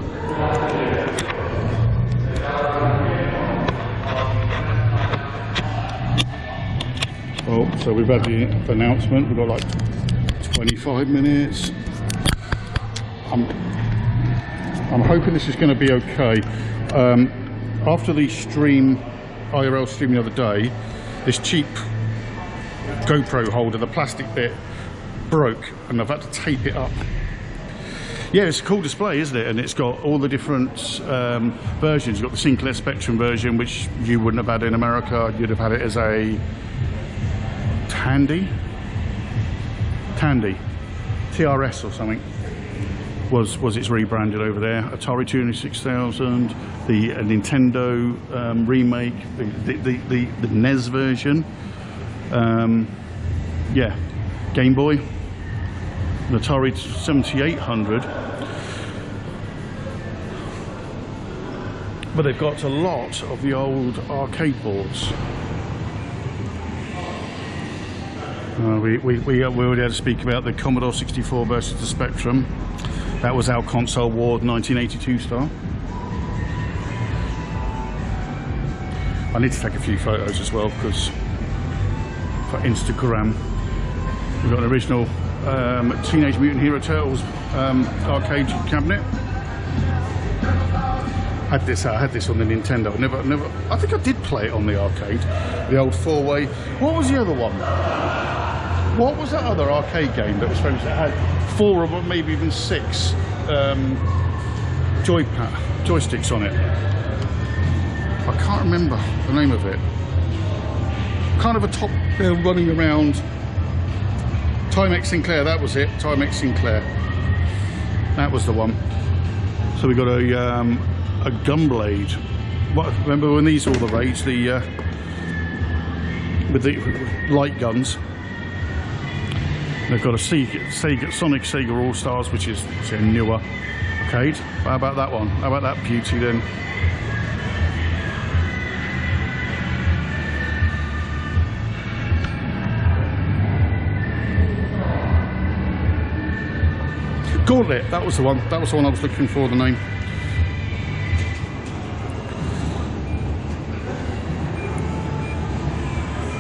[SPEAKER 3] Oh, so we've had the announcement. We've got like 25 minutes. I'm hoping this is going to be okay. After the IRL stream the other day, this cheap GoPro holder, the plastic bit, broke and I've had to tape it up. Yeah, it's a cool display, isn't it? And it's got all the different versions. You've got the Sinclair Spectrum version, which you wouldn't have had in America. You'd have had it as a Tandy TRS or something. Was it's rebranded over there. Atari 26000, the Nintendo remake, the NES version. Yeah, Game Boy, the Atari 7800. But they've got a lot of the old arcade boards. We already had to speak about the Commodore 64 versus the Spectrum. That was our console war 1982 style. I need to take a few photos as well because for Instagram. We've got an original Teenage Mutant Hero Turtles arcade cabinet. I had this on the Nintendo. I think I did play it on the arcade. The old four-way. What was the other one? What was that other arcade game that was famous that had 4 or maybe even 6 joysticks on it? I can't remember the name of it. Kind of a top running around. Timex Sinclair, that was it. Timex Sinclair. That was the one. So we got a Gunblade. What, remember when these were all the rage? With the light guns. They've got a Sonic Sega All Stars, which is a newer arcade. How about that one? How about that beauty then? Gauntlet, that was the one. That was the one I was looking for, the name.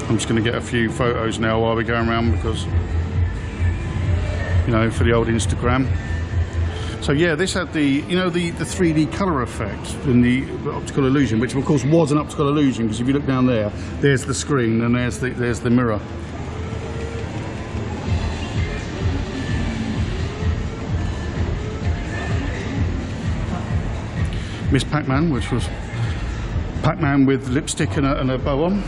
[SPEAKER 3] I'm just going to get a few photos now while we're going around because, you know, for the old Instagram. So yeah, this had the, you know, the 3D colour effect in the optical illusion, which of course was an optical illusion because if you look down there, there's the screen and there's the mirror. Miss Pac-Man, which was Pac-Man with lipstick and a bow on.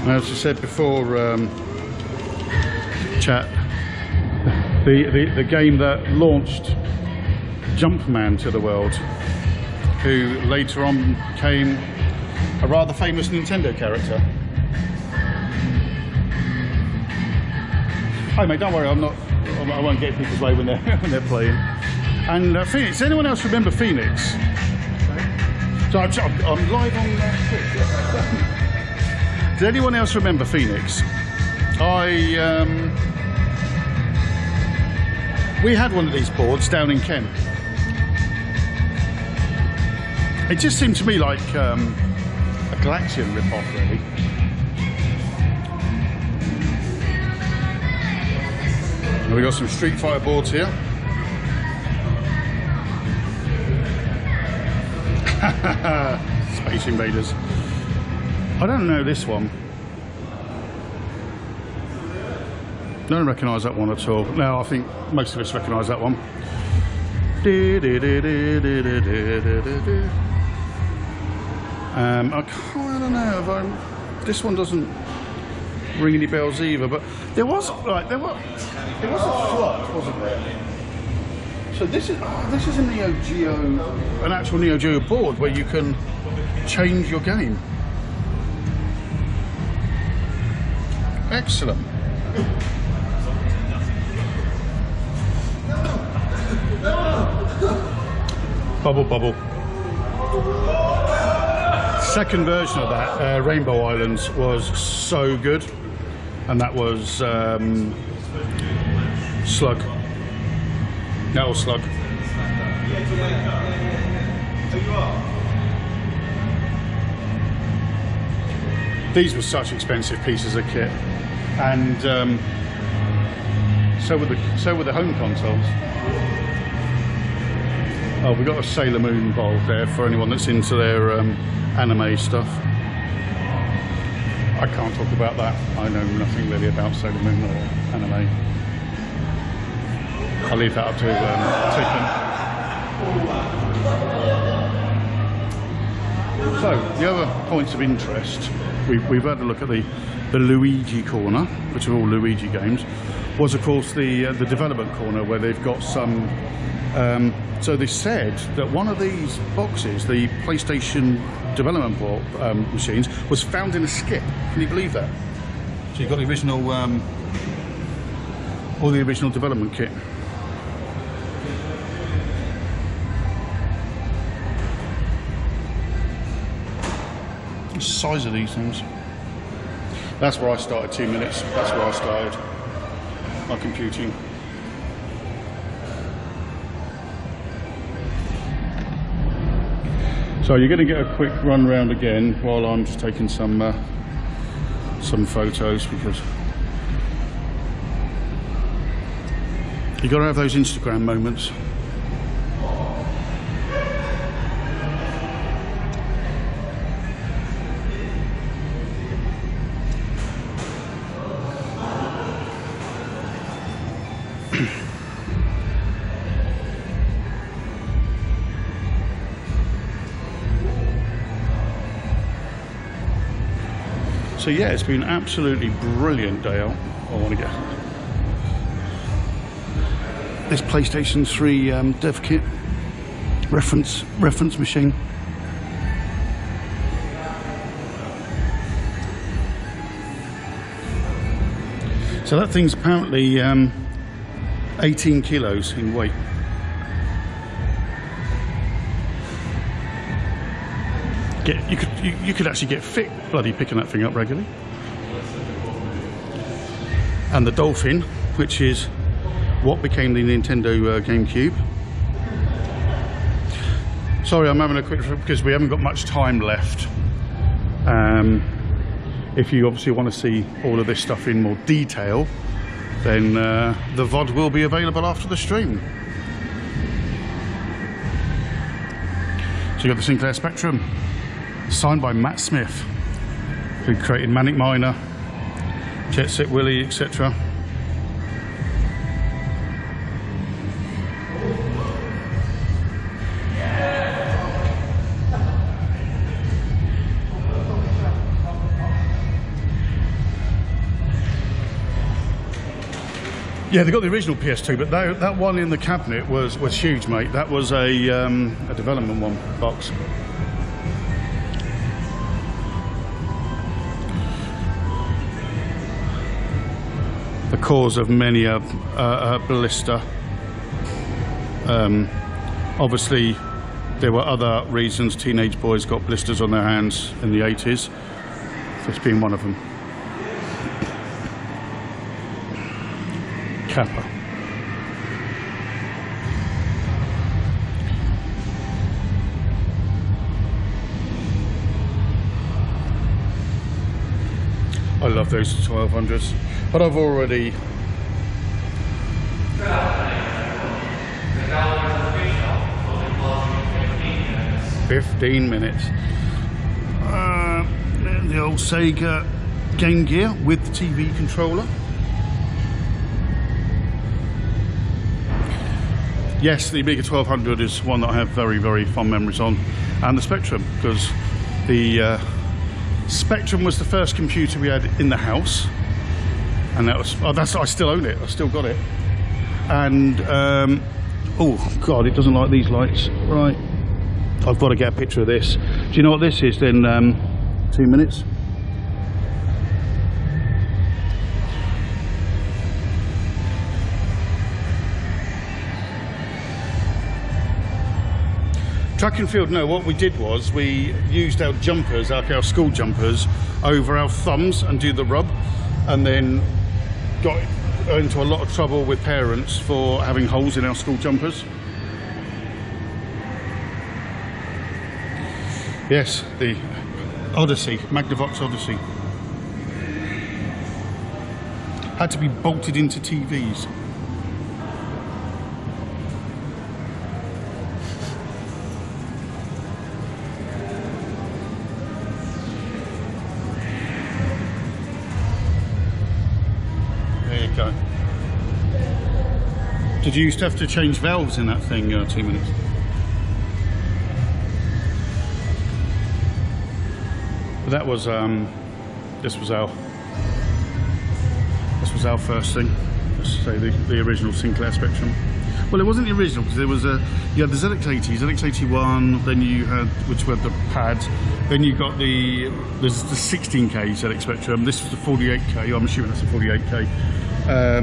[SPEAKER 3] As I said before, chat, the game that launched Jumpman to the world, who later on became a rather famous Nintendo character. Hi mate, don't worry, I won't get people's way when they're playing. And Phoenix, does anyone else remember Phoenix? So I'm live on Twitch. Does anyone else remember Phoenix? We had one of these boards down in Kent. It just seemed to me like a Galaxian rip-off, really. And we got some Street Fighter boards here. Space Invaders. I don't know this one. Don't recognise that one at all. No, I think most of us recognise that one. I don't know if this one doesn't ring any bells either. But there was a flood, wasn't there? So this is a Neo Geo, an actual Neo Geo board where you can change your game. Excellent. Bubble bubble. Second version of that, Rainbow Islands, was so good, and that was Slug. That was Slug. These were such expensive pieces of kit, and so were the home consoles. Oh, we've got a Sailor Moon bowl there for anyone that's into their anime stuff. I can't talk about that. I know nothing really about Sailor Moon or anime. I'll leave that up to Tiffin. So, the other points of interest, we've had a look at the Luigi corner, which are all Luigi games, was of course the development corner where they've got some. So they said that one of these boxes, the PlayStation development board, machines, was found in a skip. Can you believe that? So you've got the original, all the original development kit. The size of these things. That's where I started 2 minutes. That's where I started my computing. So you're going to get a quick run round again while I'm just taking some photos, because you got to have those Instagram moments. So yeah, it's been an absolutely brilliant day out. I want to get this PlayStation 3 dev kit reference machine. So that thing's apparently 18 kilos in weight. You could actually get fit bloody picking that thing up regularly. And the Dolphin, which is what became the Nintendo GameCube. Sorry, I'm having a quick, because we haven't got much time left. If you obviously want to see all of this stuff in more detail, then the VOD will be available after the stream. So you got the Sinclair Spectrum, signed by Matt Smith, who created Manic Miner, Jet Set Willy, etc. Yeah, they got the original PS2, but that one in the cabinet was huge, mate. That was a development one box. The cause of many a blister. Obviously, there were other reasons teenage boys got blisters on their hands in the 80s. This being one of them. Kappa. I love those 1200s, but I've already 15 minutes. The old Sega Game Gear with the TV controller. Yes, the Amiga 1200 is one that I have very, very fond memories on, and the Spectrum, because the Spectrum was the first computer we had in the house, and that was I still own it. I still got it, and oh God, it doesn't like these lights. Right, I've got to get a picture of this. Do you know what this is? Then 2 minutes. Track and field, no, what we did was we used our jumpers, like our school jumpers, over our thumbs and do the rub, and then got into a lot of trouble with parents for having holes in our school jumpers. Yes, the Odyssey, Magnavox Odyssey. Had to be bolted into TVs. Go. Did you used to have to change valves in that thing 2 minutes? But that was this was our first thing. Let's say the original Sinclair Spectrum. Well, it wasn't the original, because there was you had the ZX80, ZX81, then you had, which were the pads, then you got the 16K ZX Spectrum. This was the 48K. I'm assuming that's a 48K. I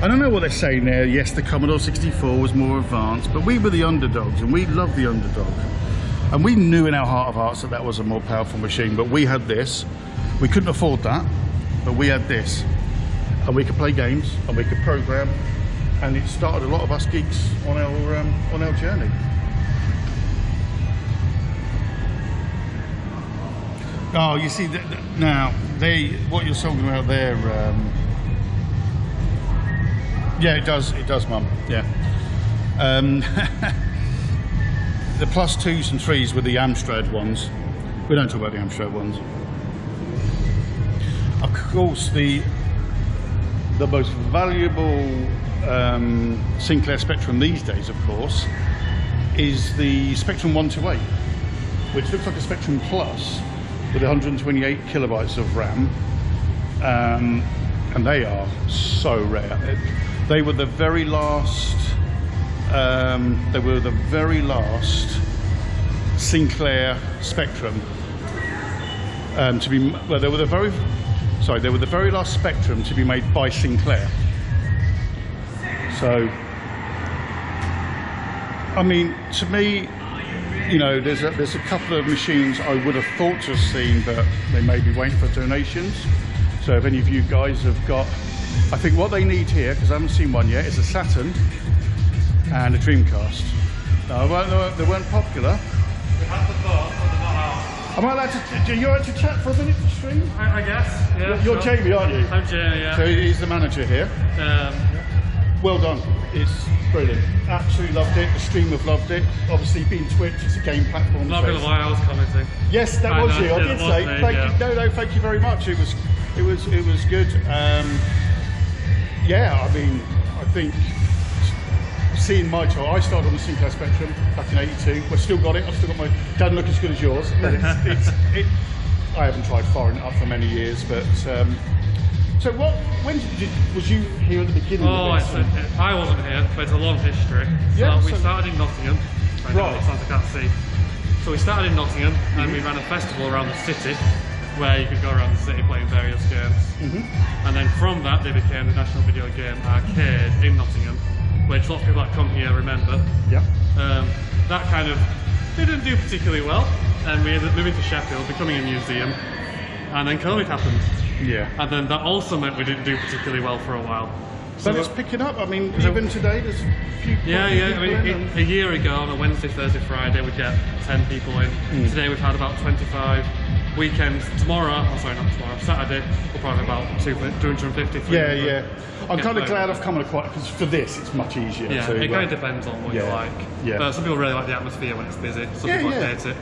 [SPEAKER 3] don't know what they're saying there. Yes, the Commodore 64 was more advanced, but we were the underdogs, and we loved the underdog. And we knew in our heart of hearts that that was a more powerful machine, but we had this. We couldn't afford that, but we had this. And we could play games, and we could program, and it started a lot of us geeks on our journey. Oh, you see, now what you're talking about there. Yeah, it does, Mum. Yeah. The plus 2s and 3s were the Amstrad ones. We don't talk about the Amstrad ones. Of course, the most valuable Sinclair Spectrum these days, of course, is the Spectrum 128, which looks like a Spectrum Plus with 128 kilobytes of RAM, and they are so rare. They were the very last. They were the very last Sinclair Spectrum to be. Well, they were the very. Sorry, they were the very last Spectrum to be made by Sinclair. So, I mean, to me, you know, there's a couple of machines I would have thought to have seen, but they may be waiting for donations. So if any of you guys have got, I think what they need here, because I haven't seen one yet, is a Saturn and a Dreamcast. No, they weren't popular.
[SPEAKER 2] We have the book, but they're not out.
[SPEAKER 3] Am I allowed to? You're allowed to chat for a minute to stream?
[SPEAKER 2] I guess. Yeah.
[SPEAKER 3] You're
[SPEAKER 2] sure.
[SPEAKER 3] Jamie, aren't you?
[SPEAKER 2] I'm Jamie. Yeah.
[SPEAKER 3] So he's the manager here. Well done. It's brilliant. Absolutely loved it. The stream have loved it. Obviously, being Twitch, it's a game platform.
[SPEAKER 2] Not gonna lie, I was commenting.
[SPEAKER 3] Yes, that was you. I did say. Thank you. No, thank you very much. It was good. Yeah, I mean, I think seeing my child, I started on the Sinclair Spectrum back in '82. I've still got it. I've still got my. Doesn't look as good as yours, but I haven't tried firing it up for many years, but. So was you here at the beginning of this?
[SPEAKER 2] I wasn't here, but it's a long history.
[SPEAKER 3] Yeah,
[SPEAKER 2] so we started in Nottingham.
[SPEAKER 3] Right.
[SPEAKER 2] I can't see. So we started in Nottingham, and we ran a festival around the city, where you could go around the city playing various games. And then from that, they became the National Video Game Arcade in Nottingham, which lots of people that come here remember.
[SPEAKER 3] Yeah.
[SPEAKER 2] That kind of didn't do particularly well, and we ended up moving to Sheffield, becoming a museum, and then COVID happened.
[SPEAKER 3] Yeah.
[SPEAKER 2] And then that also meant we didn't do particularly well for a while.
[SPEAKER 3] But it's picking up. I mean, even today, there's a few.
[SPEAKER 2] Yeah. I mean, a year ago on a Wednesday, Thursday, Friday, we'd get 10 people in. Today we've had about 25. weekends, tomorrow, oh sorry, not tomorrow, Saturday, we'll probably about 250.
[SPEAKER 3] Yeah. I'm kind of glad I've come on a quite, because for this it's much easier.
[SPEAKER 2] Yeah, it kind of depends on what you like.
[SPEAKER 3] Yeah.
[SPEAKER 2] But some people really like the atmosphere when it's busy, some people hate it.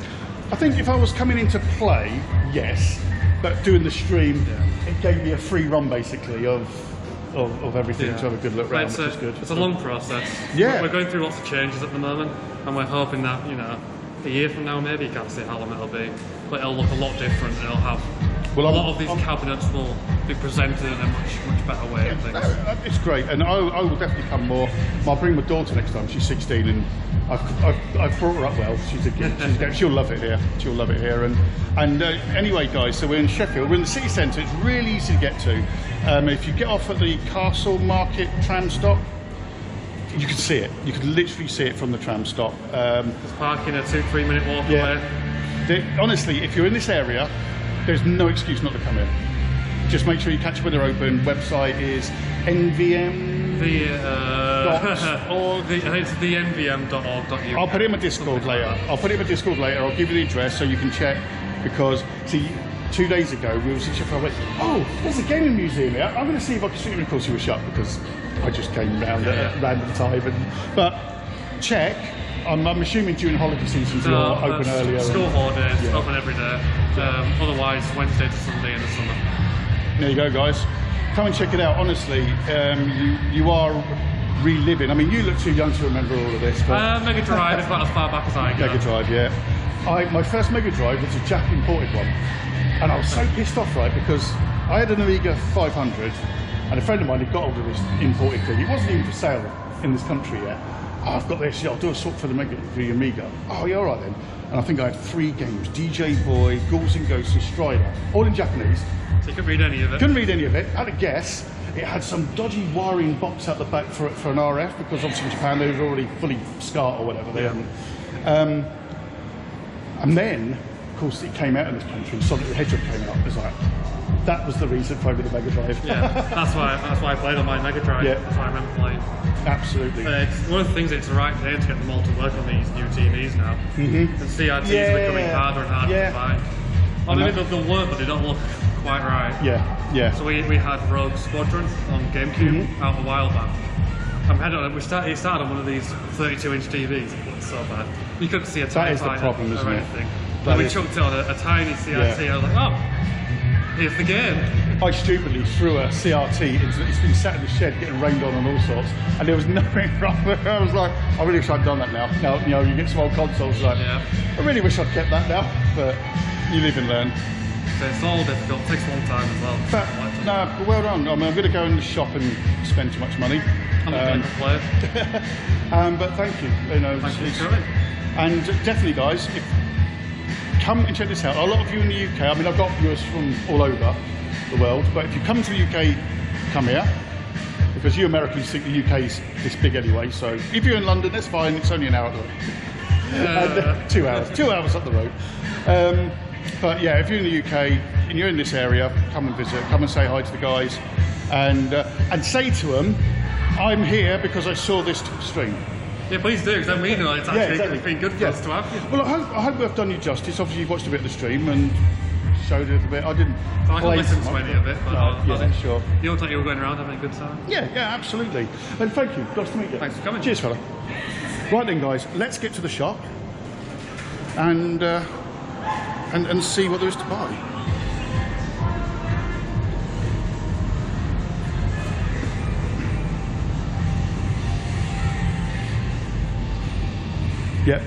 [SPEAKER 3] I think if I was coming in to play, yes, but doing the stream, it gave me a free run basically of everything to have a good look around, which is good.
[SPEAKER 2] It's a long process.
[SPEAKER 3] Yeah.
[SPEAKER 2] We're going through lots of changes at the moment, and we're hoping that, you know, a year from now maybe, you can't say how long it'll be, but it'll look a lot different, and it'll have a lot of these cabinets will be presented in a much better way. I think.
[SPEAKER 3] It's great, and I will definitely come more. I'll bring my daughter next time. She's 16, and I've brought her up well. She's a kid. She'll love it here. She'll love it here. And anyway, guys, so we're in Sheffield. We're in the city centre. It's really easy to get to. If you get off at the Castle Market tram stop, you can see it. You can literally see it from the tram stop.
[SPEAKER 2] There's parking a 2-3 minute walk away.
[SPEAKER 3] Honestly, if you're in this area, there's no excuse not to come in. Just make sure you catch when they're open. Website is nvm.
[SPEAKER 2] It's the nvm.org.uk.
[SPEAKER 3] I'll put it in my Discord later. I'll give you the address so you can check, because see, 2 days ago we were in Sheffield. I went, oh, there's a gaming museum here. I'm going to see if I can shoot you. Of course, you were shut because I just came round at a random time. But check. I'm assuming during holiday seasons you're open earlier.
[SPEAKER 2] School holidays, open every day. Otherwise, Wednesday to Sunday in the summer.
[SPEAKER 3] There you go, guys. Come and check it out. Honestly, you are reliving. I mean, you look too young to remember all of this. But
[SPEAKER 2] Mega Drive is about as far back as I go.
[SPEAKER 3] Mega Drive, yeah. My first Mega Drive was a Jap imported one, and I was so pissed off, right, because I had an Amiga 500, and a friend of mine had got hold of this imported thing. It wasn't even for sale in this country yet. Oh, I've got this. I'll do a swap for the Amiga. Oh, yeah, all right then. And I think I had 3 games: DJ Boy, Ghouls and Ghosts, and Strider, all in Japanese.
[SPEAKER 2] So you couldn't read any of it?
[SPEAKER 3] Couldn't read any of it. I had a guess. It had some dodgy wiring box out the back for an RF, because obviously in Japan they were already fully SCART or whatever. They hadn't. And then, of course, it came out in this country. Sonic the Hedgehog came out. It was like, that was the reason for the Mega Drive.
[SPEAKER 2] Yeah, that's why I played on my Mega Drive. Yeah. That's why I remember playing.
[SPEAKER 3] Absolutely.
[SPEAKER 2] It's one of the things, it's the right thing to get them all to work on these new TVs now. And CRTs are becoming harder and harder to find. I mean, they'll work, but they don't look quite right.
[SPEAKER 3] Yeah.
[SPEAKER 2] So we had Rogue Squadron on GameCube out a while back. It started on one of these 32-inch TVs. It looked so bad. You couldn't see a TIE fighter or anything. But we chucked it on a tiny CRT. I was like, oh, here's the game.
[SPEAKER 3] I stupidly threw a CRT into it's been sat in the shed getting rained on and all sorts, and there was nothing wrong with it. I was like, I really wish I'd done that now. Now, you know, you get some old consoles, like, I really wish I'd kept that now, but you live and learn.
[SPEAKER 2] So it's all difficult, it takes a long time as well.
[SPEAKER 3] But, no, well done. I mean, I'm going to go in the shop and spend too much money.
[SPEAKER 2] I'm not going to play.
[SPEAKER 3] But thank you. You know,
[SPEAKER 2] thank you for coming.
[SPEAKER 3] And definitely, guys, come and check this out. A lot of you in the UK, I mean, I've got viewers from all over the world, but if you come to the UK, come here, because you Americans think the UK's this big anyway. So if you're in London, that's fine. It's only an hour up the road. 2 hours. 2 hours up the road. But yeah, if you're in the UK and you're in this area, come and visit. Come and say hi to the guys, and say to them, I'm here because I saw this stream.
[SPEAKER 2] Yeah, please do, because then we know it's actually been good for us to have you.
[SPEAKER 3] Well, I hope we've done you justice. Obviously, you've watched a bit of the stream and showed it a bit. I didn't.
[SPEAKER 2] So I can listen to any of it, but
[SPEAKER 3] sure.
[SPEAKER 2] You look like you were going around having a good time.
[SPEAKER 3] Yeah, absolutely. And thank you. Nice to meet you.
[SPEAKER 2] Thanks for coming.
[SPEAKER 3] Cheers, fella. Right then, guys, let's get to the shop and see what there is to buy. Yeah,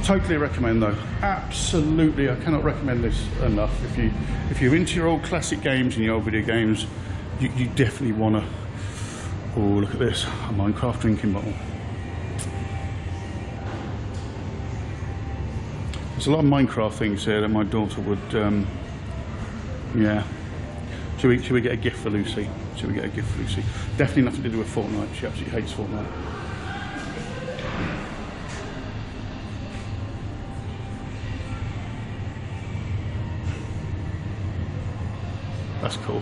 [SPEAKER 3] totally recommend though. Absolutely, I cannot recommend this enough. If you're into your old classic games and your old video games, you definitely want to. Oh, look at this, a Minecraft drinking bottle. There's a lot of Minecraft things here that my daughter would. Yeah. Should we get a gift for Lucy? Should we get a gift for Lucy? Definitely nothing to do with Fortnite. She absolutely hates Fortnite. That's cool.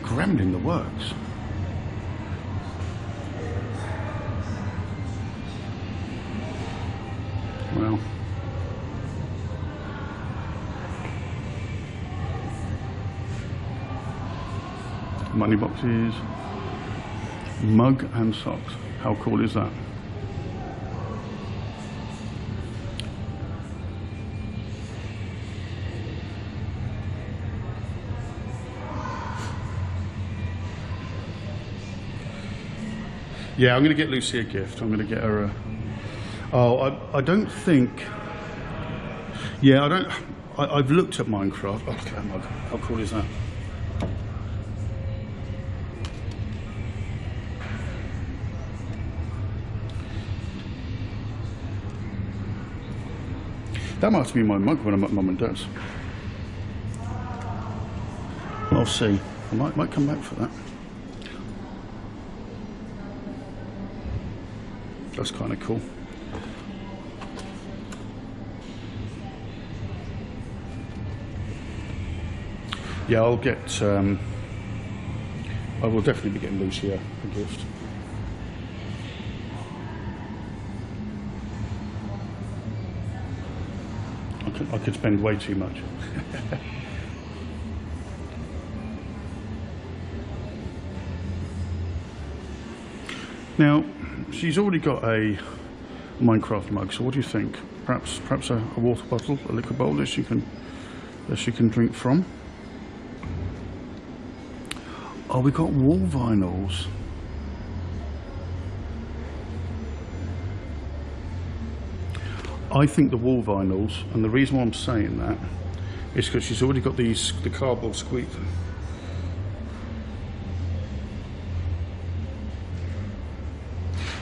[SPEAKER 3] Gremlin the works. Well, money boxes, mug and socks. How cool is that? Yeah, I'm going to get Lucy a gift. I'm going to get her a... Oh, I don't think... Yeah, I don't... I've looked at Minecraft. Oh, look at that mug. How cool is that? That must be my mug when I'm at Mum and Dad's. I'll see. I might come back for that. That's kind of cool. Yeah, I'll get. I will definitely be getting Lucy a gift. I could spend way too much. Now, she's already got a Minecraft mug, so what do you think? Perhaps a water bottle, a liquid bowl that she can drink from. Oh, we got wall vinyls. I think the wall vinyls, and the reason why I'm saying that is because she's already got the cardboard squeak.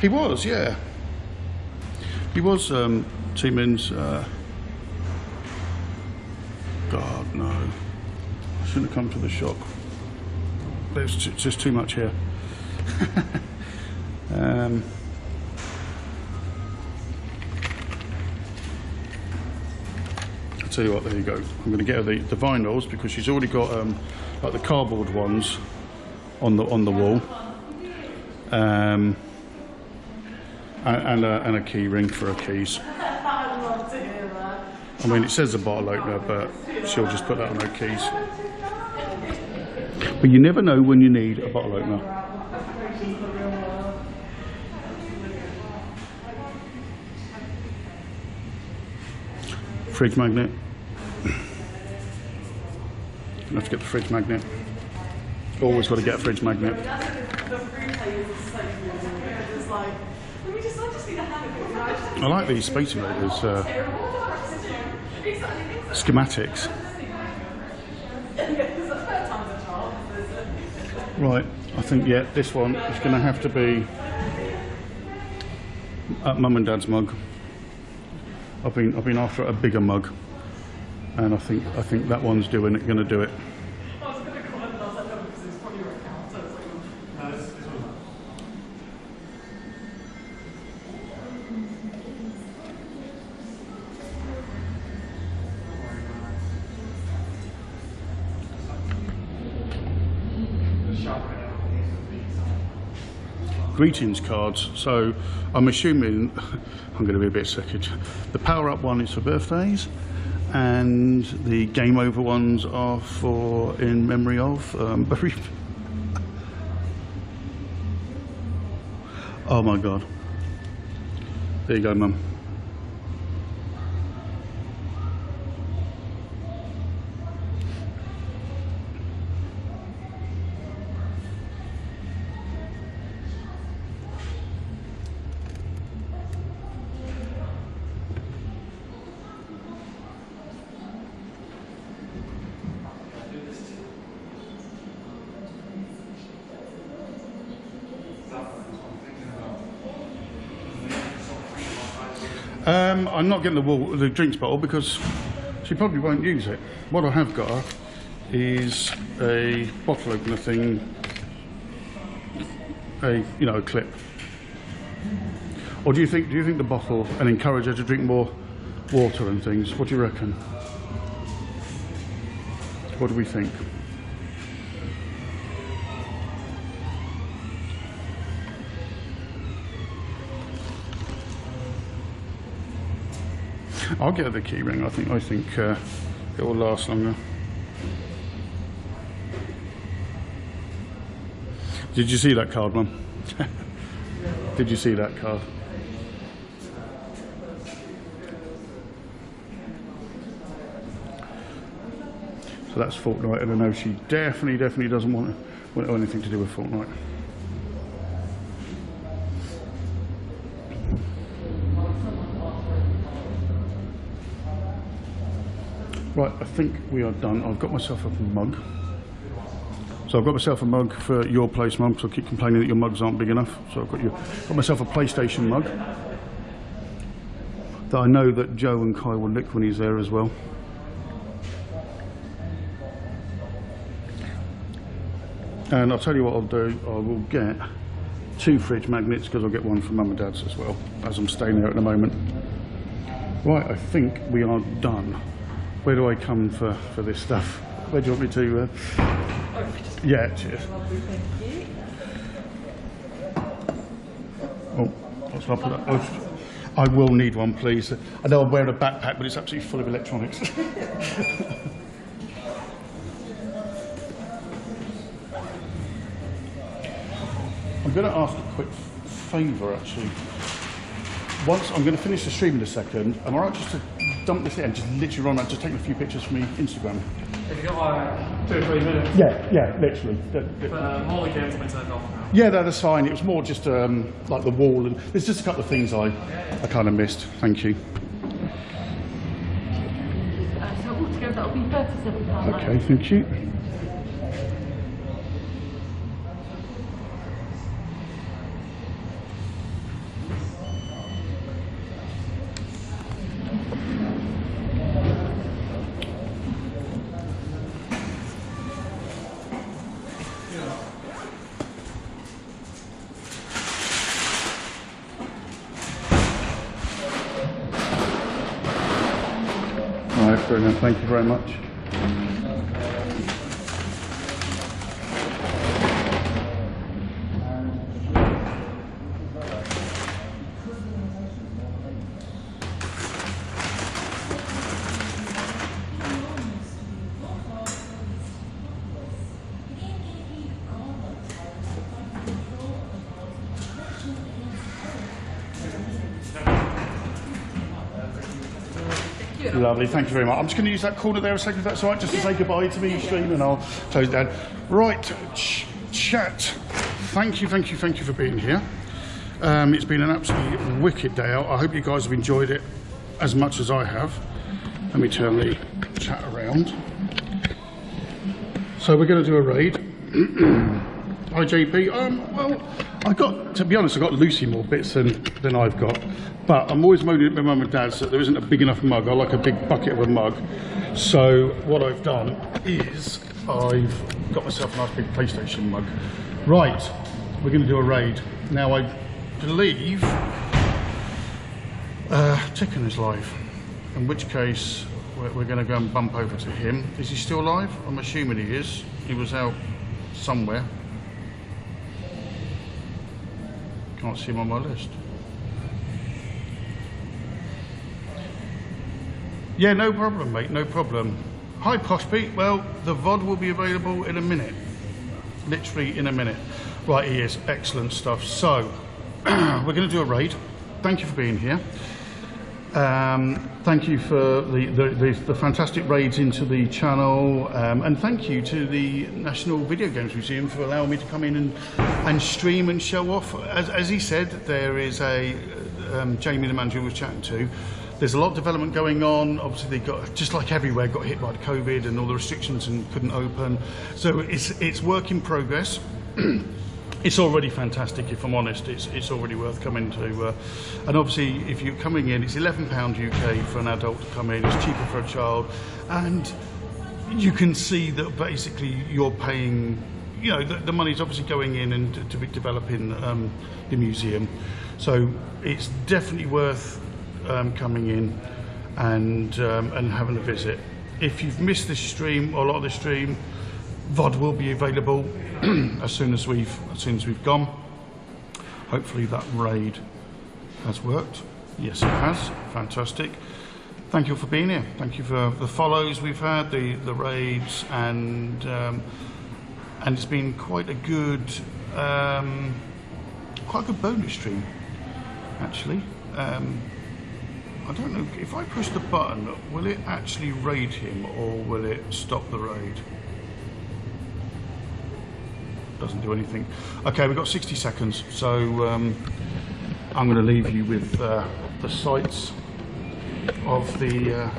[SPEAKER 3] He was, yeah. He was T-Min's. God, no. I shouldn't have come to the shop. There's just too much here. I'll tell you what, there you go. I'm going to get her the vinyls because she's already got like the cardboard ones on the wall. And a key ring for her keys.
[SPEAKER 4] I'd love to hear that.
[SPEAKER 3] I mean, it says a bottle opener, but she'll just put that on her keys. But you never know when you need a bottle opener. Fridge magnet. You have to get the fridge magnet. Always got to get a fridge magnet. I like these Space Invaders schematics. Right, I think, yeah, this one is going to have to be Mum and Dad's mug. I've been after a bigger mug, and I think that one's going to do it. Greetings cards, so I'm assuming I'm going to be a bit sick. The power up one is for birthdays, and the game over ones are for in memory of bereavement. Oh my god. There you go, Mum. I'm not getting the drinks bottle because she probably won't use it. What I have got her is a bottle opener thing, a clip. Or do you think the bottle, and encourage her to drink more water and things? What do you reckon? What do we think? I'll get her the key ring. I think it will last longer. Did you see that card, Mum? Did you see that card? So that's Fortnite, and I know she definitely doesn't want anything to do with Fortnite. Right, I think we are done. I've got myself a mug. So I've got myself a mug for your place, Mum, because I keep complaining that your mugs aren't big enough. So I've got myself a PlayStation mug that I know that Joe and Kai will lick when he's there as well. And I'll tell you what I'll do, I will get 2 fridge magnets, because I'll get one for Mum and Dad's as well, as I'm staying there at the moment. Right, I think we are done. Where do I come for this stuff? Where do you want me to... Yeah, cheers. Oh, what's up with that? Oh, I will need one, please. I know I'm wearing a backpack, but it's absolutely full of electronics. I'm going to ask a quick favour, actually. Once I'm going to finish the stream in a second, am I right just to dump this in, just literally run out, just taking a few pictures for me Instagram?
[SPEAKER 2] Have you got like 2 or 3 minutes?
[SPEAKER 3] Yeah, literally.
[SPEAKER 2] All the games have been turned off now.
[SPEAKER 3] Yeah, that's fine. It was more just like the wall, and there's just a couple of things I kind of missed. Thank you.
[SPEAKER 4] So altogether that'll be £37.
[SPEAKER 3] Okay, thank you. Brilliant, thank you very much. Lovely, thank you very much. I'm just going to use that corner there a second, if that's all right, just to say goodbye to the stream, and I'll close it down. Right, chat. Thank you for being here. It's been an absolutely wicked day out. I hope you guys have enjoyed it as much as I have. Let me turn the chat around. So we're going to do a raid. Hi JP. Well, to be honest, I got Lucy more bits than I've got. But I'm always moaning at my mum and dad's that there isn't a big enough mug. I like a big bucket of a mug. So what I've done is I've got myself a nice big PlayStation mug. Right, we're going to do a raid. Now I believe Chicken is live, in which case we're going to go and bump over to him. Is he still alive? I'm assuming he is. He was out somewhere. Can't see him on my list. Yeah, no problem, mate, no problem. Hi, Posh Pete. Well, the VOD will be available in a minute. Literally in a minute. Right, he is. Excellent stuff. So, we're going to do a raid. Thank you for being here. Thank you for the fantastic raids into the channel, and thank you to the National Video Games Museum for allowing me to come in and stream and show off. As he said, there is a Jamie, the manager, was chatting to. There's a lot of development going on. Obviously, they got, just like everywhere, got hit by COVID and all the restrictions and couldn't open. So it's work in progress. It's already fantastic, if I'm honest. It's already worth coming to. And obviously, if you're coming in, it's £11 UK for an adult to come in. It's cheaper for a child, and you can see that basically you're paying. You know, the money's obviously going in and to be developing the museum. So it's definitely worth coming in and having a visit. If you've missed this stream or a lot of the stream, VOD will be available as soon as we've gone. Hopefully that raid has worked. Yes, it has. Fantastic. Thank you for being here. Thank you for the follows we've had, the raids, and it's been quite a good quite a good bonus stream, actually. I don't know, if I push the button, will it actually raid him or will it stop the raid? Doesn't do anything. Okay, we've got 60 seconds, so I'm going to leave you with the sights of the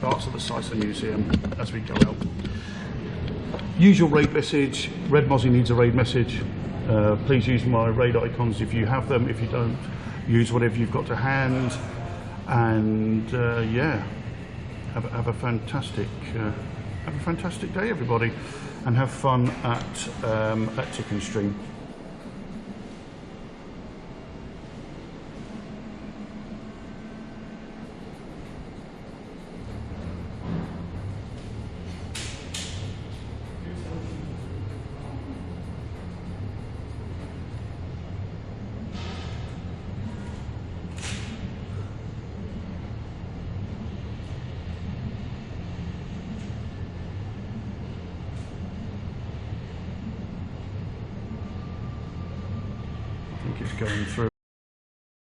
[SPEAKER 3] parts of the sites of the museum as we go out. Usual raid message. Red Mozzie needs a raid message. Please use my raid icons if you have them. If you don't, use whatever you've got to hand. And yeah, have a fantastic day, everybody, and have fun at Chicken Stream. I think it's going through.